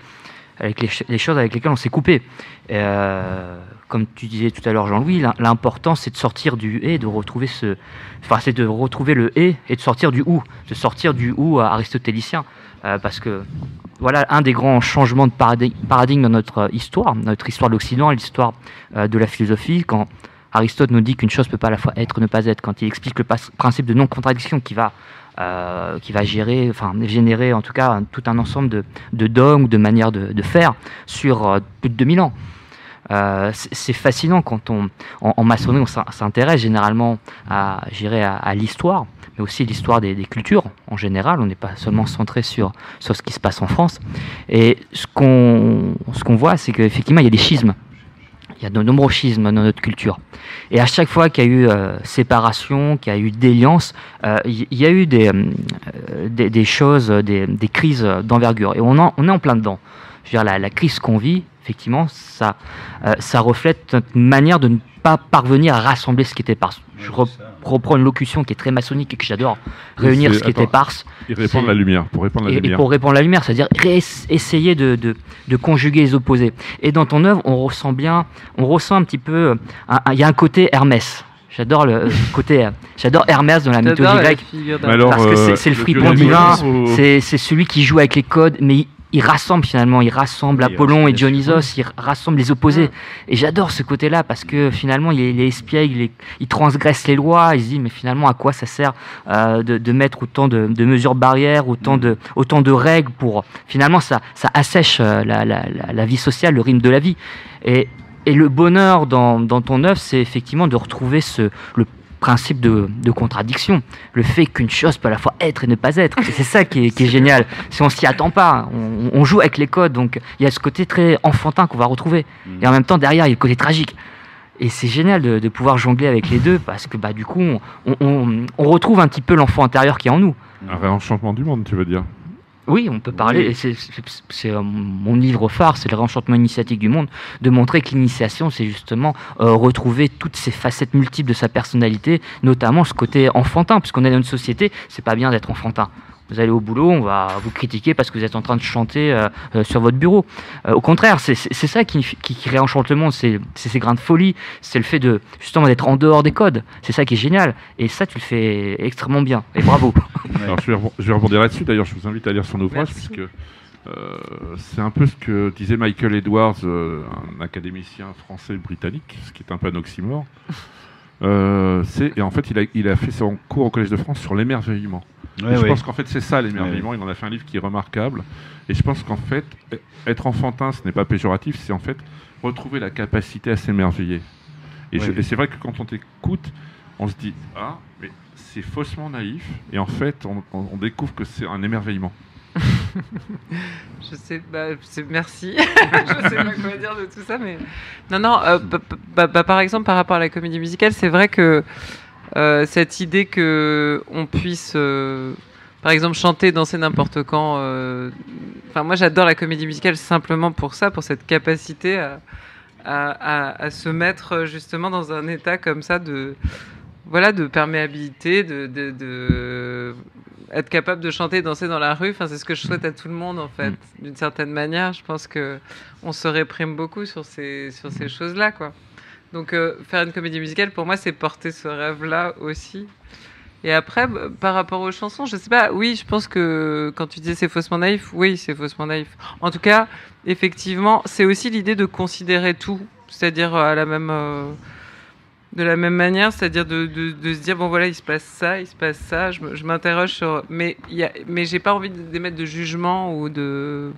avec les choses avec lesquelles on s'est coupé. Comme tu disais tout à l'heure, Jean-Louis, l'important c'est de sortir du et, de retrouver c'est de retrouver le et de sortir du ou, aristotélicien, parce que voilà un des grands changements de paradigme dans notre histoire de l'Occident, l'histoire de la philosophie, quand Aristote nous dit qu'une chose ne peut pas à la fois être et ne pas être, quand il explique le principe de non-contradiction qui va générer en tout cas tout un ensemble de dogmes, de manières de faire sur plus de 2000 ans. C'est fascinant quand en maçonnerie on s'intéresse généralement à l'histoire, mais aussi l'histoire des cultures en général. On n'est pas seulement centré sur ce qui se passe en France. Et ce qu'on voit, c'est qu'effectivement il y a des schismes. il y a de nombreux schismes dans notre culture. Et à chaque fois qu'il y a eu séparation, qu'il y a eu déliance, il y a eu des choses, des crises d'envergure. Et on est en plein dedans. Je veux dire, la crise qu'on vit, effectivement, ça reflète notre manière de ne pas parvenir à rassembler ce qui était éparse. Je reprends une locution qui est très maçonnique et que j'adore. Réunir ce qui est éparse. Et répandre la lumière. Pour répandre la lumière. Et pour répandre la lumière, c'est-à-dire essayer de conjuguer les opposés. Et dans ton œuvre, on ressent un petit peu... Il y a un côté Hermès. J'adore j'adore Hermès dans la mythologie grecque. Parce que c'est le fripon divin, c'est celui qui joue avec les codes, mais il rassemble finalement, il rassemble Apollon et Dionysos, il rassemble les opposés. Et j'adore ce côté-là parce que finalement il est espiègle, il transgresse les lois, il se dit mais finalement à quoi ça sert de mettre autant de mesures barrières, autant de règles pour... Finalement ça assèche la vie sociale, le rythme de la vie. Et le bonheur dans ton œuvre, c'est effectivement de retrouver le principe de contradiction, le fait qu'une chose peut à la fois être et ne pas être. Et c'est ça qui est génial. Si on s'y attend pas, on joue avec les codes, donc il y a ce côté très enfantin qu'on va retrouver. Et en même temps, derrière, il y a le côté tragique. Et c'est génial de pouvoir jongler avec les deux, parce que du coup, on retrouve un petit peu l'enfant intérieur qui est en nous. Un réenchantement du monde, tu veux dire? Oui, on peut parler, et c'est mon livre phare, c'est le réenchantement initiatique du monde, de montrer que l'initiation, c'est justement retrouver toutes ces facettes multiples de sa personnalité, notamment ce côté enfantin, puisqu'on est dans une société, c'est pas bien d'être enfantin. Vous allez au boulot, on va vous critiquer parce que vous êtes en train de chanter sur votre bureau. Au contraire, c'est ça qui réenchante le monde, c'est ces grains de folie, c'est le fait de justement d'être en dehors des codes. C'est ça qui est génial. Et ça, tu le fais extrêmement bien. Et bravo. Alors, je vais rebondir là-dessus. D'ailleurs, je vous invite à lire son ouvrage. Merci. Puisque c'est un peu ce que disait Michael Edwards, un académicien français-britannique, ce qui est un peu un oxymore. Et en fait, il a fait son cours au Collège de France sur l'émerveillement. Je pense qu'en fait c'est ça l'émerveillement. Il en a fait un livre qui est remarquable. Et je pense qu'en fait, être enfantin, ce n'est pas péjoratif, c'est en fait retrouver la capacité à s'émerveiller. Et c'est vrai que quand on t'écoute, on se dit ah, mais c'est faussement naïf. Et en fait, on découvre que c'est un émerveillement. Je sais, merci. Je sais pas quoi dire de tout ça, mais non. Par exemple, par rapport à la comédie musicale, c'est vrai que cette idée que on puisse, par exemple, chanter, danser n'importe quand. Enfin, moi, j'adore la comédie musicale simplement pour ça, pour cette capacité à se mettre justement dans un état comme ça de perméabilité, de être capable de chanter et danser dans la rue. Enfin, c'est ce que je souhaite à tout le monde, en fait. D'une certaine manière, je pense que on se réprime beaucoup sur ces choses-là, quoi. Donc, faire une comédie musicale, pour moi, c'est porter ce rêve-là aussi. Et après, par rapport aux chansons, je sais pas. Oui, je pense que quand tu disais c'est faussement naïf, oui, c'est faussement naïf. En tout cas, effectivement, c'est aussi l'idée de considérer tout, c'est-à-dire de la même manière, c'est-à-dire de se dire bon voilà, il se passe ça. Je m'interroge sur, mais j'ai pas envie d'émettre de jugement ou de.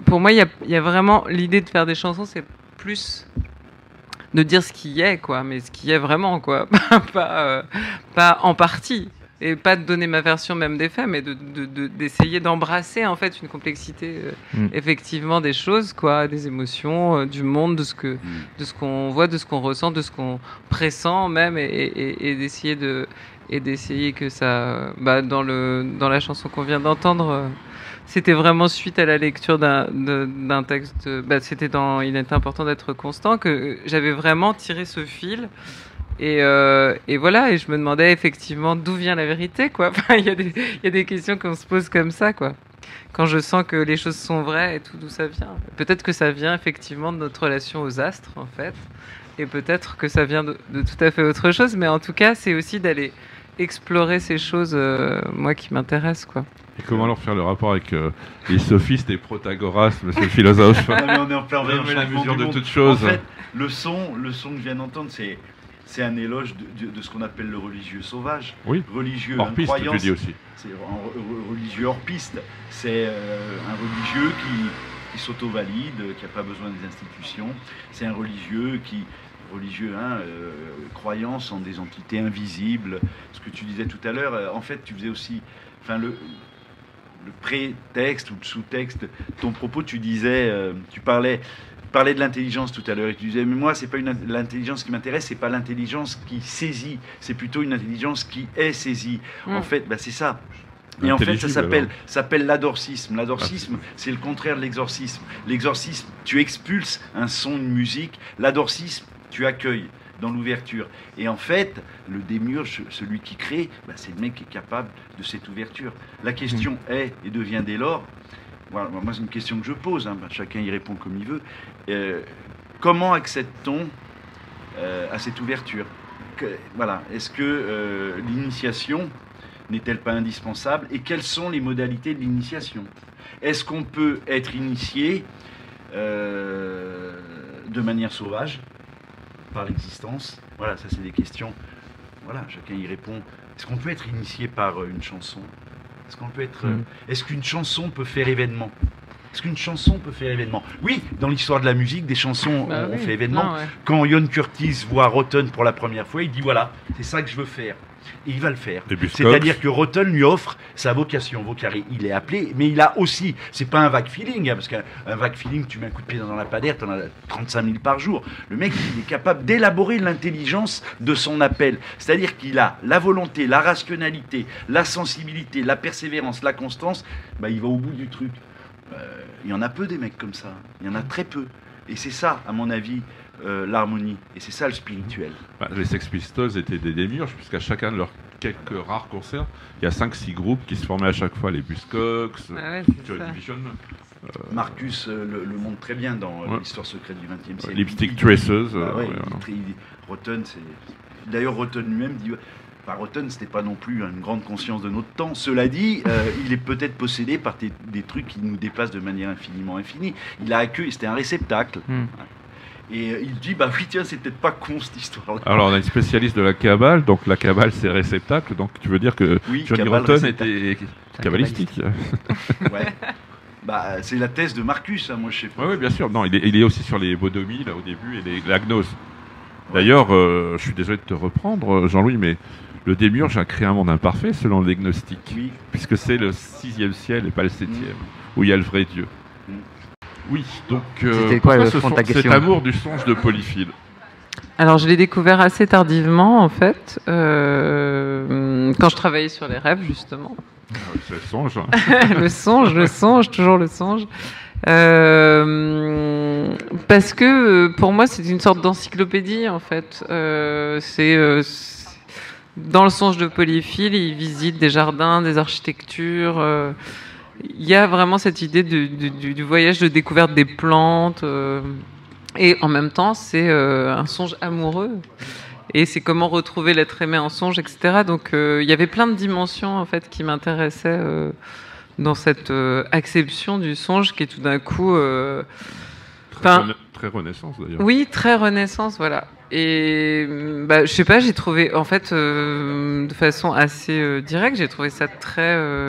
Pour moi, il y a vraiment l'idée de faire des chansons, c'est plus de dire ce qui est, quoi, mais ce qui est vraiment, quoi, pas en partie, et pas de donner ma version même des faits, mais d'essayer d'embrasser en fait une complexité effectivement des choses, quoi, des émotions, du monde, de ce qu'on voit, de ce qu'on ressent, de ce qu'on pressent même, et d'essayer que ça, dans la chanson qu'on vient d'entendre. C'était vraiment suite à la lecture d'un texte. C'était Il est important d'être constant, que j'avais vraiment tiré ce fil. Et voilà, et je me demandais effectivement d'où vient la vérité, quoi. Enfin, il y a des questions qu'on se pose comme ça, quoi. Quand je sens que les choses sont vraies et tout, d'où ça vient. Peut-être que ça vient effectivement de notre relation aux astres, en fait. Et peut-être que ça vient de tout à fait autre chose. Mais en tout cas, c'est aussi d'aller explorer ces choses, moi, qui m'intéressent, quoi. Et comment alors faire le rapport avec les sophistes et Protagoras, monsieur le philosophe? Non, mais on est en plein la mesure de toute chose. En fait, le son que je viens d'entendre, c'est un éloge de ce qu'on appelle le religieux sauvage. Oui. Religieux hors piste, incroyance. tu dis aussi. C'est religieux hors piste. C'est un religieux qui s'auto-valide, qui n'a pas besoin des institutions. C'est un religieux croyance en des entités invisibles. Ce que tu disais tout à l'heure, en fait, tu faisais aussi... Enfin, le prétexte ou le sous-texte, ton propos, tu disais, tu parlais parlais de l'intelligence tout à l'heure et tu disais, mais moi, c'est pas l'intelligence qui m'intéresse, c'est pas l'intelligence qui saisit, c'est plutôt une intelligence qui est saisie. En fait, c'est ça. Et en fait, ça s'appelle l'adorcisme. L'adorcisme, c'est le contraire de l'exorcisme. L'exorcisme, tu expulses un son, une musique. L'adorcisme, tu accueilles dans l'ouverture. Et en fait, le démiurge, celui qui crée, c'est le mec qui est capable de cette ouverture. La question est et devient dès lors, voilà, moi c'est une question que je pose, chacun y répond comme il veut, comment accède-t-on à cette ouverture? Voilà, est-ce que l'initiation n'est-elle pas indispensable? Et quelles sont les modalités de l'initiation? Est-ce qu'on peut être initié de manière sauvage par l'existence? Voilà, ça c'est des questions. Voilà, chacun y répond. Est-ce qu'on peut être initié par une chanson? Est-ce qu'on peut être est-ce qu'une chanson peut faire événement? Est-ce qu'une chanson peut faire événement? Oui, dans l'histoire de la musique, des chansons ont fait événement. Quand Ian Curtis voit Rotten pour la première fois, il dit voilà, c'est ça que je veux faire. Et il va le faire. C'est-à-dire que Rotten lui offre sa vocation. Il est appelé, mais il a aussi, c'est pas un vague feeling, parce qu'un vague feeling, tu mets un coup de pied dans un lampadaire, tu en as 35 000 par jour. Le mec, il est capable d'élaborer l'intelligence de son appel. C'est-à-dire qu'il a la volonté, la rationalité, la sensibilité, la persévérance, la constance, il va au bout du truc. Il y en a peu des mecs comme ça. Il y en a très peu. Et c'est ça, à mon avis, l'harmonie. Et c'est ça le spirituel. Les Sex Pistols étaient des démiurges, puisqu'à chacun de leurs quelques rares concerts, il y a 5-6 groupes qui se formaient à chaque fois. Les Buzzcocks, Joy Division. Marcus le montre très bien dans l'histoire secrète du XXe siècle. Lipstick Tracers. Rotten, c'est... D'ailleurs, Rotten lui-même dit... Rotten, c'était pas non plus une grande conscience de notre temps. Cela dit, il est peut-être possédé par des trucs qui nous déplacent de manière infiniment infinie. Il a accueilli, c'était un réceptacle. Et il dit, oui, tiens, c'est peut-être pas con cette histoire-là. Alors, on a une spécialiste de la Kabbale, donc la Kabbale, c'est réceptacle, donc tu veux dire que Johnny Rotten était kabbalistique. Ouais. C'est la thèse de Marcus, moi je sais pas. Oui, bien sûr. Non, il est aussi sur les bodomies, là, au début, et la gnose. D'ailleurs, je suis désolé de te reprendre, Jean-Louis, mais le démiurge a créé un monde imparfait selon les gnostiques, puisque c'est le 6e ciel et pas le 7e, où il y a le vrai Dieu. Oui, donc cet amour du songe de Polyphile? Alors je l'ai découvert assez tardivement en fait, quand je travaillais sur les rêves justement. C'est le songe. le songe, toujours le songe. Parce que pour moi c'est une sorte d'encyclopédie en fait. Dans le songe de Polyphile, il visite des jardins, des architectures. Il y a vraiment cette idée du voyage de découverte des plantes. Et en même temps, c'est un songe amoureux. Et c'est comment retrouver l'être aimé en songe, etc. Donc il y avait plein de dimensions en fait qui m'intéressaient dans cette acception du songe qui est tout d'un coup... Très Renaissance d'ailleurs. Oui, très Renaissance, voilà. Et je sais pas, j'ai trouvé, en fait, de façon assez directe, j'ai trouvé ça très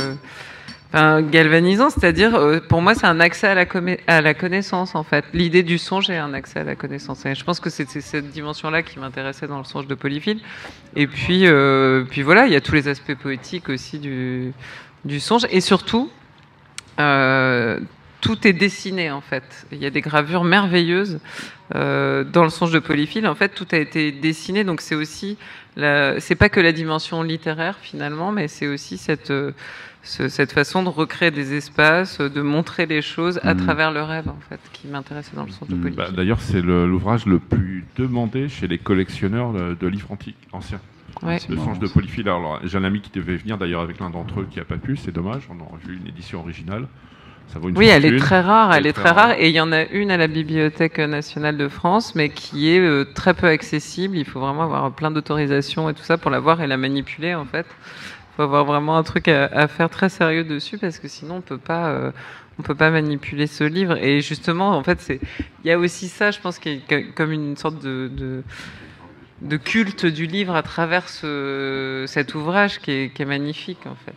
galvanisant, c'est-à-dire, pour moi, c'est un accès à la connaissance, en fait. L'idée du songe est un accès à la connaissance. Et je pense que c'est cette dimension-là qui m'intéressait dans le songe de Polyphile. Et puis voilà, il y a tous les aspects poétiques aussi du songe. Et surtout, tout est dessiné, en fait. Il y a des gravures merveilleuses dans le songe de Polyphile. En fait, tout a été dessiné. Donc, c'est aussi... c'est pas que la dimension littéraire, finalement, mais c'est aussi cette façon de recréer des espaces, de montrer les choses à travers le rêve, en fait, qui m'intéressait dans le songe de Polyphile. D'ailleurs, c'est l'ouvrage le plus demandé chez les collectionneurs de livres antiques, anciens. Ouais. Le songe de Polyphile. Alors, j'ai un ami qui devait venir, d'ailleurs, avec l'un d'entre eux qui n'a pas pu. C'est dommage. On a vu une édition originale. Oui, elle est très rare, elle est très rare, et il y en a une à la Bibliothèque nationale de France, mais qui est très peu accessible. Il faut vraiment avoir plein d'autorisations et tout ça pour la voir et la manipuler, en fait. Il faut avoir vraiment un truc à faire très sérieux dessus, parce que sinon on peut pas manipuler ce livre. Et justement, en fait, il y a aussi ça, je pense, qui est comme une sorte de culte du livre à travers cet ouvrage qui est magnifique, en fait.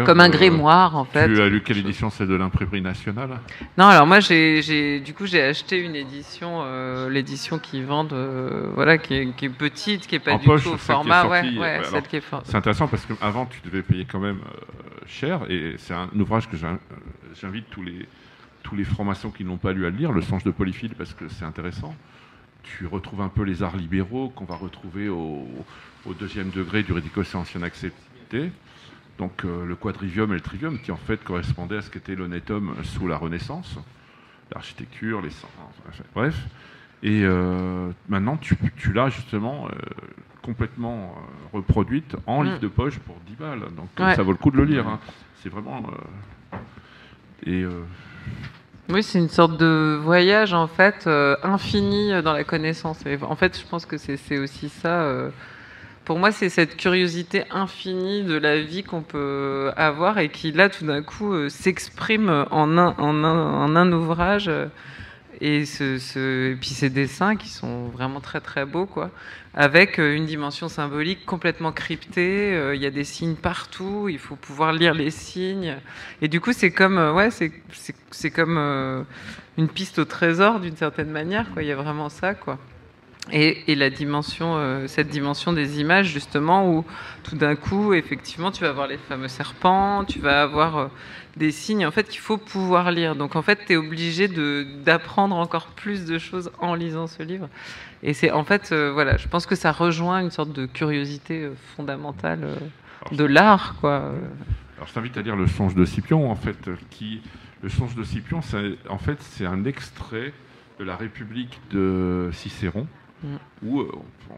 Comme un grimoire, en fait. Tu as lu quelle édition? C'est de l'Imprimerie nationale? Non, alors moi, j'ai acheté une édition, l'édition qu'ils vendent, qui est petite, qui n'est pas en du poche, tout au format. C'est intéressant parce qu'avant, tu devais payer quand même cher, et c'est un ouvrage que j'invite tous tous les francs-maçons qui n'ont pas lu à le lire, Le songe de Polyphile, parce que c'est intéressant. Tu retrouves un peu les arts libéraux qu'on va retrouver au deuxième degré du Rhédico ancien accepté. Donc le quadrivium et le trivium qui en fait correspondaient à ce qu'était l'honnête homme sous la Renaissance, l'architecture, les sciences, bref. Et maintenant tu l'as justement complètement reproduite en livre de poche pour 10 balles. Donc ça vaut le coup de le lire. Hein. C'est vraiment... Oui, c'est une sorte de voyage en fait infini dans la connaissance. Et en fait, je pense que c'est aussi ça. Pour moi, c'est cette curiosité infinie de la vie qu'on peut avoir et qui là, tout d'un coup, s'exprime en un ouvrage. Et puis ces dessins qui sont vraiment très très beaux, quoi, avec une dimension symbolique complètement cryptée. Il y a des signes partout, il faut pouvoir lire les signes. Et du coup, c'est comme, c'est comme une piste au trésor d'une certaine manière, quoi. Il y a vraiment ça, quoi. Et la dimension, cette dimension des images, justement, où tout d'un coup, effectivement, tu vas avoir les fameux serpents, tu vas avoir des signes, en fait, qu'il faut pouvoir lire. Donc, en fait, tu es obligé d'apprendre encore plus de choses en lisant ce livre. Et c'est, en fait, voilà, je pense que ça rejoint une sorte de curiosité fondamentale de l'art, quoi. Alors, je t'invite à lire Le songe de Scipion, en fait, Le songe de Scipion, en fait, c'est un extrait de la République de Cicéron, où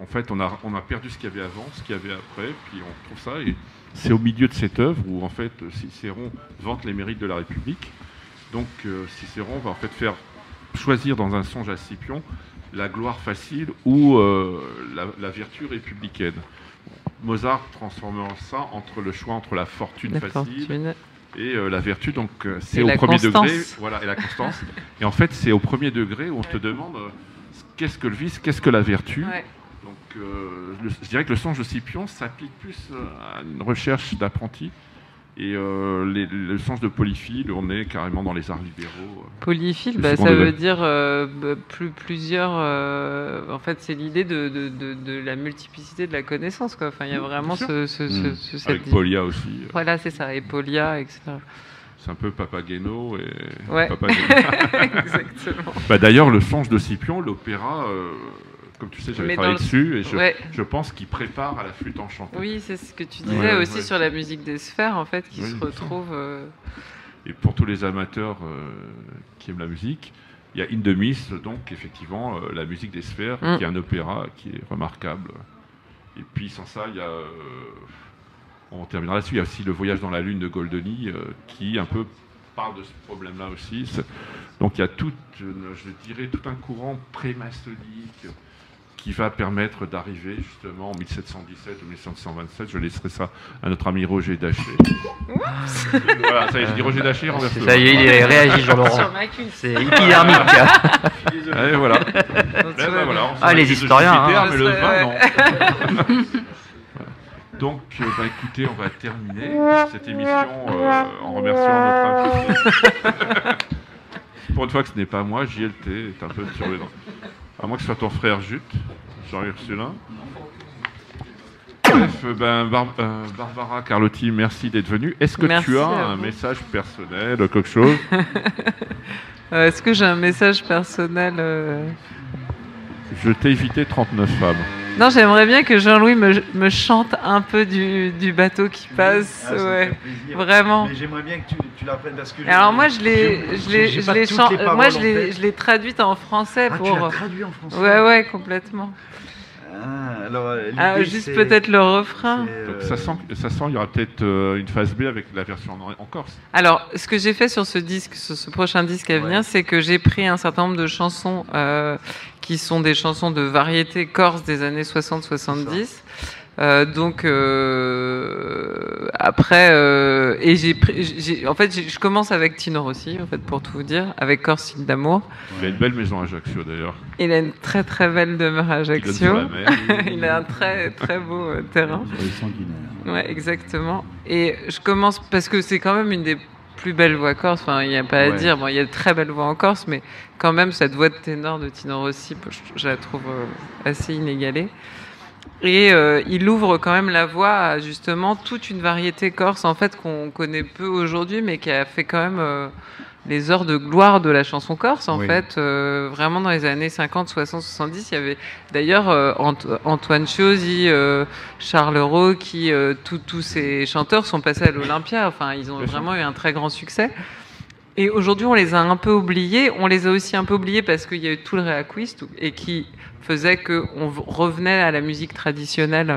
en fait on a perdu ce qu'il y avait avant, ce qu'il y avait après, puis on trouve ça, et c'est au milieu de cette œuvre où en fait Cicéron vante les mérites de la République. Donc Cicéron va en fait faire choisir dans un songe à Scipion la gloire facile ou la vertu républicaine. Mozart transformant ça entre le choix entre la fortune facile et la vertu, donc c'est au premier degré, voilà, et la constance. Et en fait c'est au premier degré où on te demande qu'est-ce que le vice, qu'est-ce que la vertu. Donc je dirais que le songe de Scipion s'applique plus à une recherche d'apprenti. Et le songe de Polyphile, on est carrément dans les arts libéraux. Polyphile, ça veut dire plusieurs... en fait, c'est l'idée de la multiplicité de la connaissance, quoi. Enfin, il y a vraiment avec Polia aussi. Voilà, c'est ça, et Polia, etc. C'est un peu Papageno et... Ouais, exactement. D'ailleurs, le songe de Scipion, l'opéra... Comme tu sais, j'avais travaillé dessus et je pense qu'il prépare à la flûte enchantée. Oui, c'est ce que tu disais aussi sur la musique des sphères, en fait, qui se retrouve... Et pour tous les amateurs qui aiment la musique, il y a In the Mist, donc effectivement, la musique des sphères, qui est un opéra qui est remarquable. Et puis sans ça, il y a... on terminera là-dessus. Il y a aussi Le Voyage dans la Lune de Goldoni, qui un peu parle de ce problème-là aussi. Donc il y a tout un courant pré-maçonnique qui va permettre d'arriver justement en 1717 ou 1727. Je laisserai ça à notre ami Roger Daché. Voilà, ça y est, je dis Roger Daché, renverse-le. Ça y est, il réagit, Jean-Laurent. C'est épidermique. Et voilà. Voilà, les historiens. Mais le vin, non. Donc, écoutez, on va terminer cette émission en remerciant notre invité. Pour une fois que ce n'est pas moi, JLT est un peu surveillant. À moins que ce soit ton frère Jute, Jean-Ursulin. Bref, Barbara Carlotti, merci d'être venue. Est-ce que tu as un message personnel, quelque chose? Est-ce que j'ai un message personnel Je t'ai évité 39 femmes. Non, j'aimerais bien que Jean-Louis me chante un peu du bateau qui passe. Ouais, vraiment. Mais j'aimerais bien que tu l'apprennes parce que... Alors moi, je l'ai traduite en français pour... Tu l'as traduit en français? Ouais, complètement. Juste peut-être le refrain. Donc ça sent, il y aura peut-être une phase B avec la version en corse. Alors, ce que j'ai fait sur ce prochain disque à venir, c'est que j'ai pris un certain nombre de chansons qui sont des chansons de variété corse des années 60-70. Donc après, et en fait, je commence avec Tino Rossi, en fait, pour tout vous dire, avec Corse île d'amour. Il a une belle maison à Ajaccio d'ailleurs. Il a une très très belle demeure à Ajaccio. Il a un très très beau terrain. Ouais, exactement. Et je commence parce que c'est quand même une des plus belles voix corse. Enfin, il n'y a pas à dire. Bon, il y a de très belles voix en Corse, mais quand même cette voix de ténor de Tino Rossi, je la trouve assez inégalée. Et il ouvre quand même la voie à justement toute une variété corse en fait qu'on connaît peu aujourd'hui, mais qui a fait quand même les heures de gloire de la chanson corse, en fait. Vraiment, dans les années 50, 60, 70, il y avait d'ailleurs Antoine Chiozzi, Charles Rocchi, tous ces chanteurs sont passés à l'Olympia. Enfin, ils ont vraiment eu un très grand succès. Et aujourd'hui, on les a un peu oubliés. On les a aussi un peu oubliés parce qu'il y a eu tout le réacquist et qui faisait qu'on revenait à la musique traditionnelle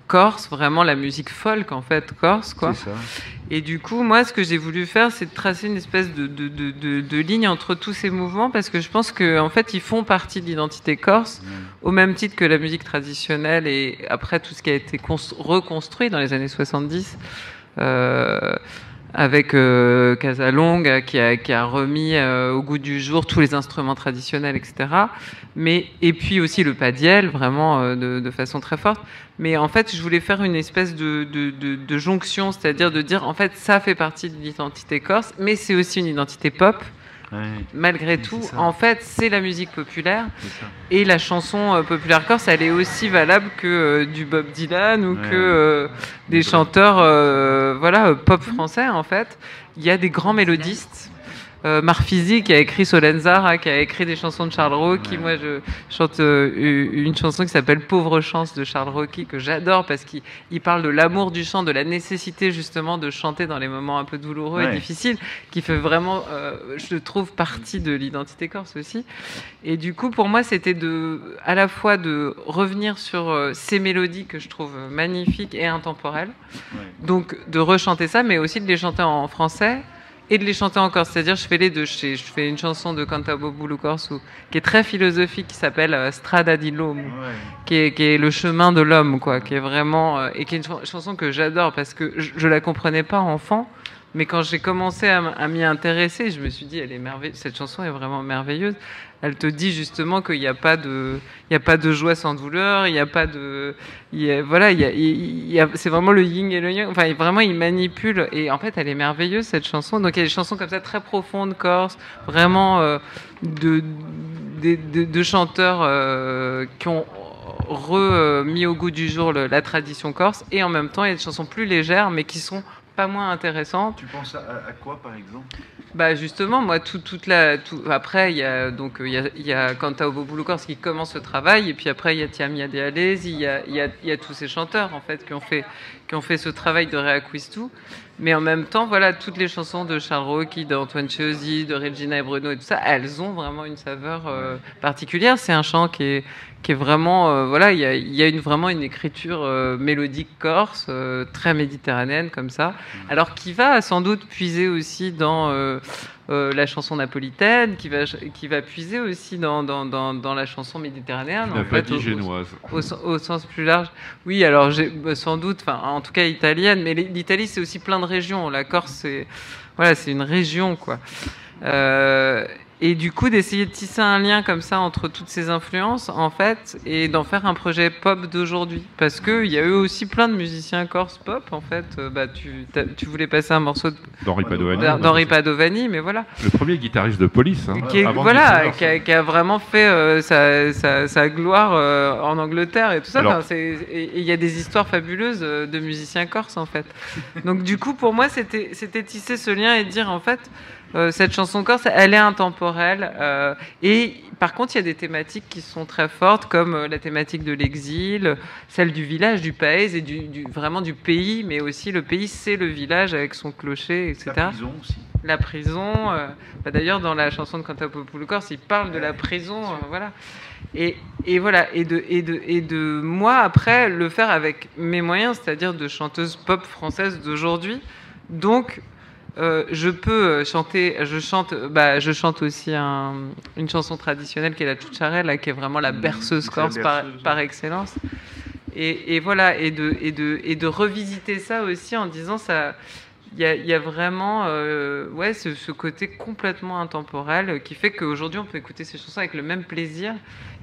corse, vraiment la musique folk, en fait, corse, quoi. C'est ça. Et du coup, moi, ce que j'ai voulu faire, c'est de tracer une espèce de ligne entre tous ces mouvements parce que je pense qu'en fait, ils font partie de l'identité corse, au même titre que la musique traditionnelle et après tout ce qui a été reconstruit dans les années 70. Avec Casalonga qui a remis au goût du jour tous les instruments traditionnels, etc. Et puis aussi le padiel, vraiment de façon très forte. Mais en fait, je voulais faire une espèce de jonction, c'est-à-dire de dire, en fait, ça fait partie de l'identité corse, mais c'est aussi une identité pop. Malgré tout, en fait, c'est la musique populaire et la chanson populaire corse, elle est aussi valable que du Bob Dylan ou que des chanteurs pop français, en fait. Il y a des grands mélodistes. Marfisi qui a écrit Solenzara, qui a écrit des chansons de Charles Rocchi. Moi, je chante une chanson qui s'appelle Pauvre chance de Charles Rocchi, que j'adore parce qu'il parle de l'amour du chant, de la nécessité justement de chanter dans les moments un peu douloureux et difficiles, qui fait vraiment, je trouve, partie de l'identité corse aussi. Et du coup, pour moi, c'était à la fois de revenir sur ces mélodies que je trouve magnifiques et intemporelles, donc de rechanter ça, mais aussi de les chanter en français, et de les chanter en corse. C'est-à-dire, je fais les deux. Je fais une chanson de Cantabo Bulu Corso qui est très philosophique, qui s'appelle Strada di l'Uomo, qui est le chemin de l'homme, quoi, qui est vraiment et qui est une chanson que j'adore parce que je la comprenais pas enfant, mais quand j'ai commencé à m'y intéresser, je me suis dit, elle est merveilleuse. Cette chanson est vraiment merveilleuse. Elle te dit justement qu'il n'y a pas de joie sans douleur, il n'y a pas de, c'est vraiment le yin et le yang. Enfin, vraiment, il manipule et en fait, elle est merveilleuse cette chanson. Donc, il y a des chansons comme ça très profondes corse, vraiment de chanteurs qui ont remis au goût du jour la tradition corse, et en même temps, il y a des chansons plus légères, mais qui sont pas moins intéressantes. Tu penses à quoi, par exemple ? Bah justement, moi, après, il y a Cantabo Bulu Corso qui commence le travail, et puis après, il y a Tiamia de Alesi, il y a tous ces chanteurs, en fait, qui ont fait ce travail de réacquistu. Mais en même temps, voilà, toutes les chansons de Charles Rocchi, d'Antoine Chiozzi, de Regina et Bruno et tout ça, elles ont vraiment une saveur particulière. C'est un chant qui est vraiment, il y a vraiment une écriture mélodique corse, très méditerranéenne comme ça. Alors qui va sans doute puiser aussi dans la chanson napolitaine, qui va puiser aussi dans la chanson méditerranéenne. Tu n'as pas dit génoise. Au sens plus large. Oui, alors sans doute, en tout cas italienne, mais l'Italie c'est aussi plein de régions. La Corse, c'est une région, quoi. Et du coup, d'essayer de tisser un lien comme ça entre toutes ces influences, en fait, et d'en faire un projet pop d'aujourd'hui. Parce qu'il y a eu aussi plein de musiciens corse pop, en fait. Tu voulais passer un morceau d'Henri Padovani, mais voilà. Le premier guitariste de Police. Hein, qui a vraiment fait sa gloire en Angleterre et tout ça. Il y a des histoires fabuleuses de musiciens corse, en fait. Donc, du coup, pour moi, c'était tisser ce lien et dire, en fait, cette chanson corse, elle est intemporelle. Et par contre, il y a des thématiques qui sont très fortes, comme la thématique de l'exil, celle du village, du paese et vraiment du pays, mais aussi le pays, c'est le village avec son clocher, etc. La prison aussi. La prison. D'ailleurs, dans la chanson de Cantabo Bulu Corso, il parle de la prison, voilà. Et voilà. Et de moi après le faire avec mes moyens, c'est-à-dire de chanteuse pop française d'aujourd'hui. Donc je peux chanter, je chante aussi une chanson traditionnelle qui est la Ciucciarella, qui est vraiment la berceuse corse par excellence. Et voilà, et de revisiter ça aussi en disant ça. Il y a vraiment ce côté complètement intemporel qui fait qu'aujourd'hui on peut écouter ces chansons avec le même plaisir.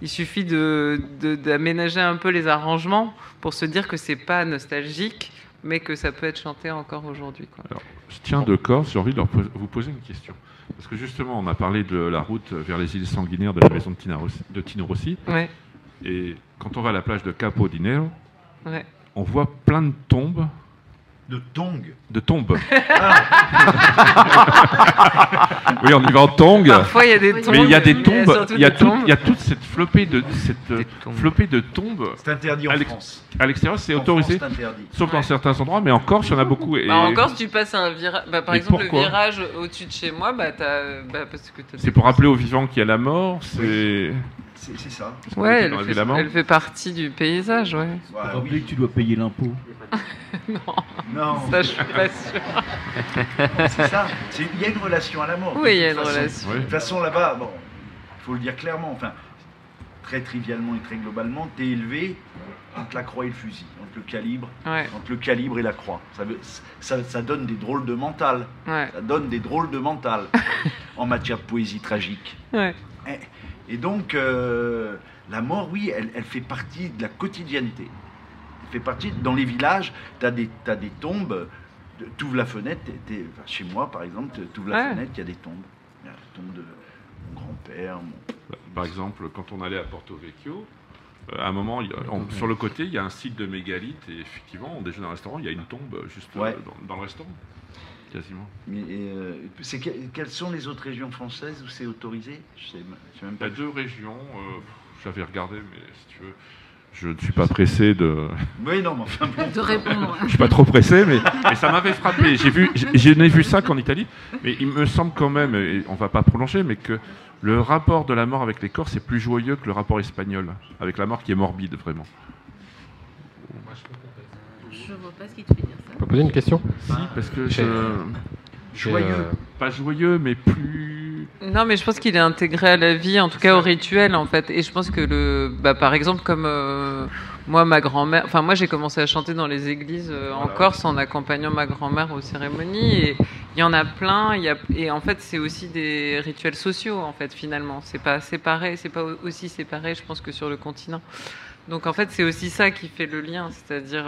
Il suffit d'aménager un peu les arrangements pour se dire que c'est pas nostalgique, mais que ça peut être chanté encore aujourd'hui. Alors, je tiens de Corse, j'ai envie de vous poser une question. Parce que justement, on a parlé de la route vers les îles sanguinaires de la maison de Tino Rossi. Ouais. Et quand on va à la plage de Capo Dinero, on voit plein de tombes De tongue. De tombe. Oui, on y va en tongue. Parfois, il y a des tombes. Mais il y a des tombes. Il y a toute cette flopée de tombes. C'est interdit en France. À l'extérieur, c'est autorisé. France, c'est interdit. Sauf dans certains endroits, mais en Corse, il y en a beaucoup. Et... En Corse, tu passes un virage. Par exemple, le virage au-dessus de chez moi, parce que c'est pour rappeler aux vivants qu'il y a la mort. C'est ça. Ouais, elle fait partie du paysage, ouais. Rappeler que tu dois payer l'impôt. Non. Ça, je suis pas sûr. C'est ça. Il y a une relation à la mort. Oui, il y a une relation. De toute façon, là-bas, bon, il faut le dire clairement, enfin, très trivialement et très globalement, tu es élevé entre la croix et le fusil, entre le calibre et la croix. Ça donne des drôles de mental. Ouais. Ça donne des drôles de mental en matière de poésie tragique. Ouais. Et donc, la mort, oui, elle fait partie de la quotidienneté. Elle fait partie, dans les villages, tu as des tombes, tu ouvres la fenêtre, chez moi par exemple, tu ouvres la fenêtre, il y a des tombes. Il y a la tombe de mon grand-père. Par exemple, quand on allait à Porto Vecchio, à un moment, sur le côté, il y a un site de mégalithes, et effectivement, on déjeune dans un restaurant, il y a une tombe juste dans le restaurant. Quasiment. Mais quelles sont les autres régions françaises où c'est autorisé? Je sais même pas. Il y a 2 régions, j'avais regardé, mais si tu veux, je ne suis pas pressé de... Oui, non, mais enfin bon. De répondre. Je ne suis pas trop pressé, mais ça m'avait frappé. Je n'ai vu ça qu'en Italie, mais il me semble quand même, et on ne va pas prolonger, mais que le rapport de la mort avec les Corses est plus joyeux que le rapport espagnol, avec la mort qui est morbide, vraiment. Je vois pas ce qui te fait dire ça. On peut poser une question? Si, parce que joyeux. Pas joyeux, mais plus... Non, mais je pense qu'il est intégré à la vie, en tout cas au rituel, en fait. Et je pense que, par exemple, comme moi, ma grand-mère... Enfin, moi, j'ai commencé à chanter dans les églises en Corse en accompagnant ma grand-mère aux cérémonies. Et il y en a plein. Et en fait, c'est aussi des rituels sociaux, en fait, finalement. C'est pas séparé, c'est pas aussi séparé, je pense, que sur le continent. Donc, en fait, c'est aussi ça qui fait le lien, c'est-à-dire...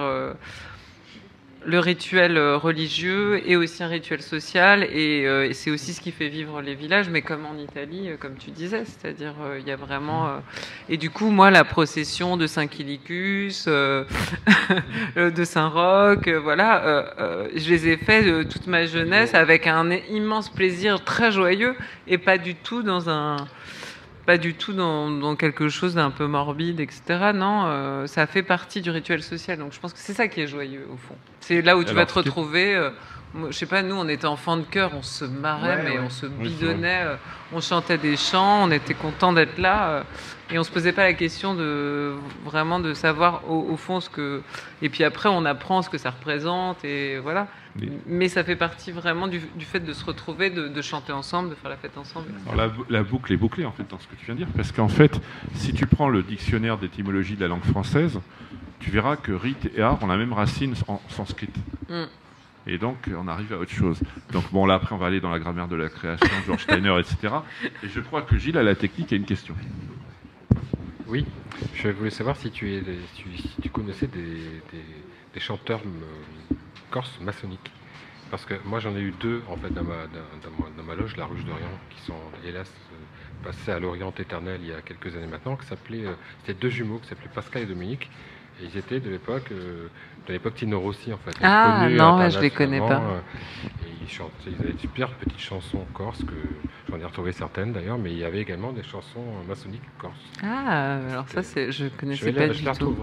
le rituel religieux est aussi un rituel social et c'est aussi ce qui fait vivre les villages, mais comme en Italie, comme tu disais, c'est-à-dire il y a vraiment... Et du coup, moi, la procession de Saint-Kilicus, de Saint-Roch, je les ai fait toute ma jeunesse avec un immense plaisir très joyeux et pas du tout dans quelque chose d'un peu morbide, etc. Non, ça fait partie du rituel social. Donc je pense que c'est ça qui est joyeux, au fond. C'est là où tu vas te retrouver. Je sais pas, nous, on était enfants de chœur, on se marrait, on se bidonnait, on chantait des chants, on était contents d'être là. Et on se posait pas la question de savoir au fond ce que... Et puis après, on apprend ce que ça représente, et voilà. Mais ça fait partie vraiment du fait de se retrouver, de chanter ensemble, de faire la fête ensemble. Alors la boucle est bouclée, en fait, dans ce que tu viens de dire, parce qu'en fait, si tu prends le dictionnaire d'étymologie de la langue française, tu verras que rite et art ont la même racine en sanskrit. Et donc, on arrive à autre chose. Donc, bon, là, après, on va aller dans la grammaire de la création, George Steiner, etc. Et je crois que Gilles, à la technique, a une question. Oui, je voulais savoir si tu connaissais des chanteurs corses maçonniques. Parce que moi, j'en ai eu 2, en fait, dans ma loge, la Ruche d'Orient, qui sont, hélas, passés à l'Orient éternel il y a quelques années maintenant, c'était 2 jumeaux qui s'appelaient Pascal et Dominique. Et ils étaient de l'époque Tino Rossi, en fait. Ah non, je les connais pas. Et ils avaient de super petites chansons corses, que j'en ai retrouvé certaines d'ailleurs, mais il y avait également des chansons maçonniques corses. Ah, alors ça, je connaissais pas du tout.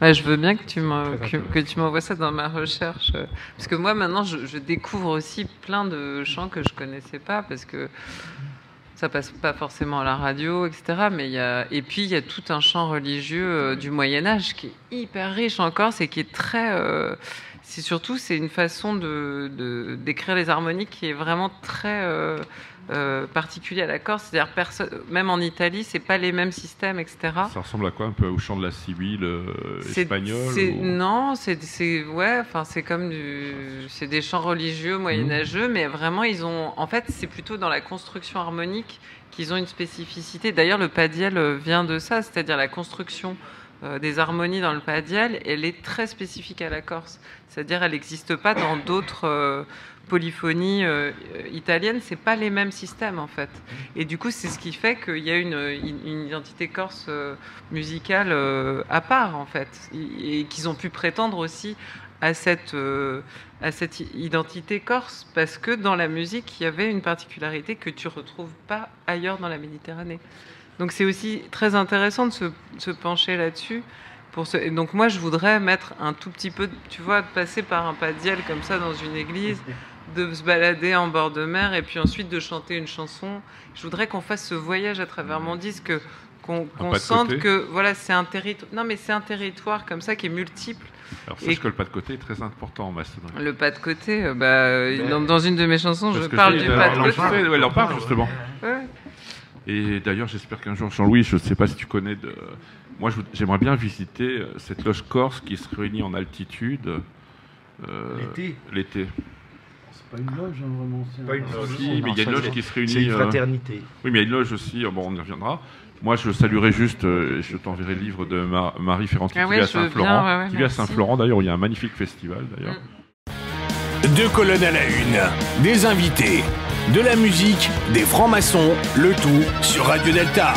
Je veux bien que tu m'envoies ça dans ma recherche. Parce que moi, maintenant, je découvre aussi plein de chants que je connaissais pas, parce que ça passe pas forcément à la radio, etc. Mais et puis il y a tout un chant religieux du Moyen Âge qui est hyper riche en Corse et qui est très... c'est une façon d'écrire les harmonies qui est vraiment très particulier à la Corse. C'est-à-dire même en Italie, c'est pas les mêmes systèmes, etc. Ça ressemble à quoi, un peu au chant de la Sibylle espagnol Non, c'est comme c'est des chants religieux moyenâgeux, mais vraiment en fait, c'est plutôt dans la construction harmonique qu'ils ont une spécificité. D'ailleurs, le padiel vient de ça, c'est-à-dire la construction des harmonies dans le padiel, elle est très spécifique à la Corse. C'est-à-dire, elle n'existe pas dans d'autres polyphonies italiennes. C'est pas les mêmes systèmes, en fait. Et du coup, c'est ce qui fait qu'il y a une identité corse musicale à part, en fait, et qu'ils ont pu prétendre aussi à cette identité corse, parce que dans la musique, il y avait une particularité que tu retrouves pas ailleurs dans la Méditerranée. Donc c'est aussi très intéressant de se pencher là-dessus. Et donc moi, je voudrais mettre un tout petit peu, tu vois, de passer par un pas d'Iel comme ça dans une église, de se balader en bord de mer et puis ensuite de chanter une chanson. Je voudrais qu'on fasse ce voyage à travers mon disque, qu'on sente que voilà, c'est un territoire. Non, mais c'est un territoire comme ça qui est multiple. Alors sache que le pas de côté est très important en maçonnerie. Le pas de côté, dans une de mes chansons, je parle du pas de côté. Elle en parle justement. Ouais. Et d'ailleurs, j'espère qu'un jour, Jean-Louis, je ne sais pas si tu connais moi, j'aimerais bien visiter cette loge corse qui se réunit en altitude. L'été. C'est pas une loge, vraiment. C'est pas une loge. Si, mais il y a une loge qui se réunit. C'est une fraternité. Oui, mais il y a une loge aussi. Bon, on y reviendra. Moi, je saluerai juste, je t'enverrai le livre de Marie Ferranti qui vit à Saint-Florent. Qui vit à Saint-Florent, d'ailleurs, où il y a un magnifique festival, d'ailleurs. 2 colonnes à la une, des invités, de la musique, des francs-maçons, le tout sur Radio Delta.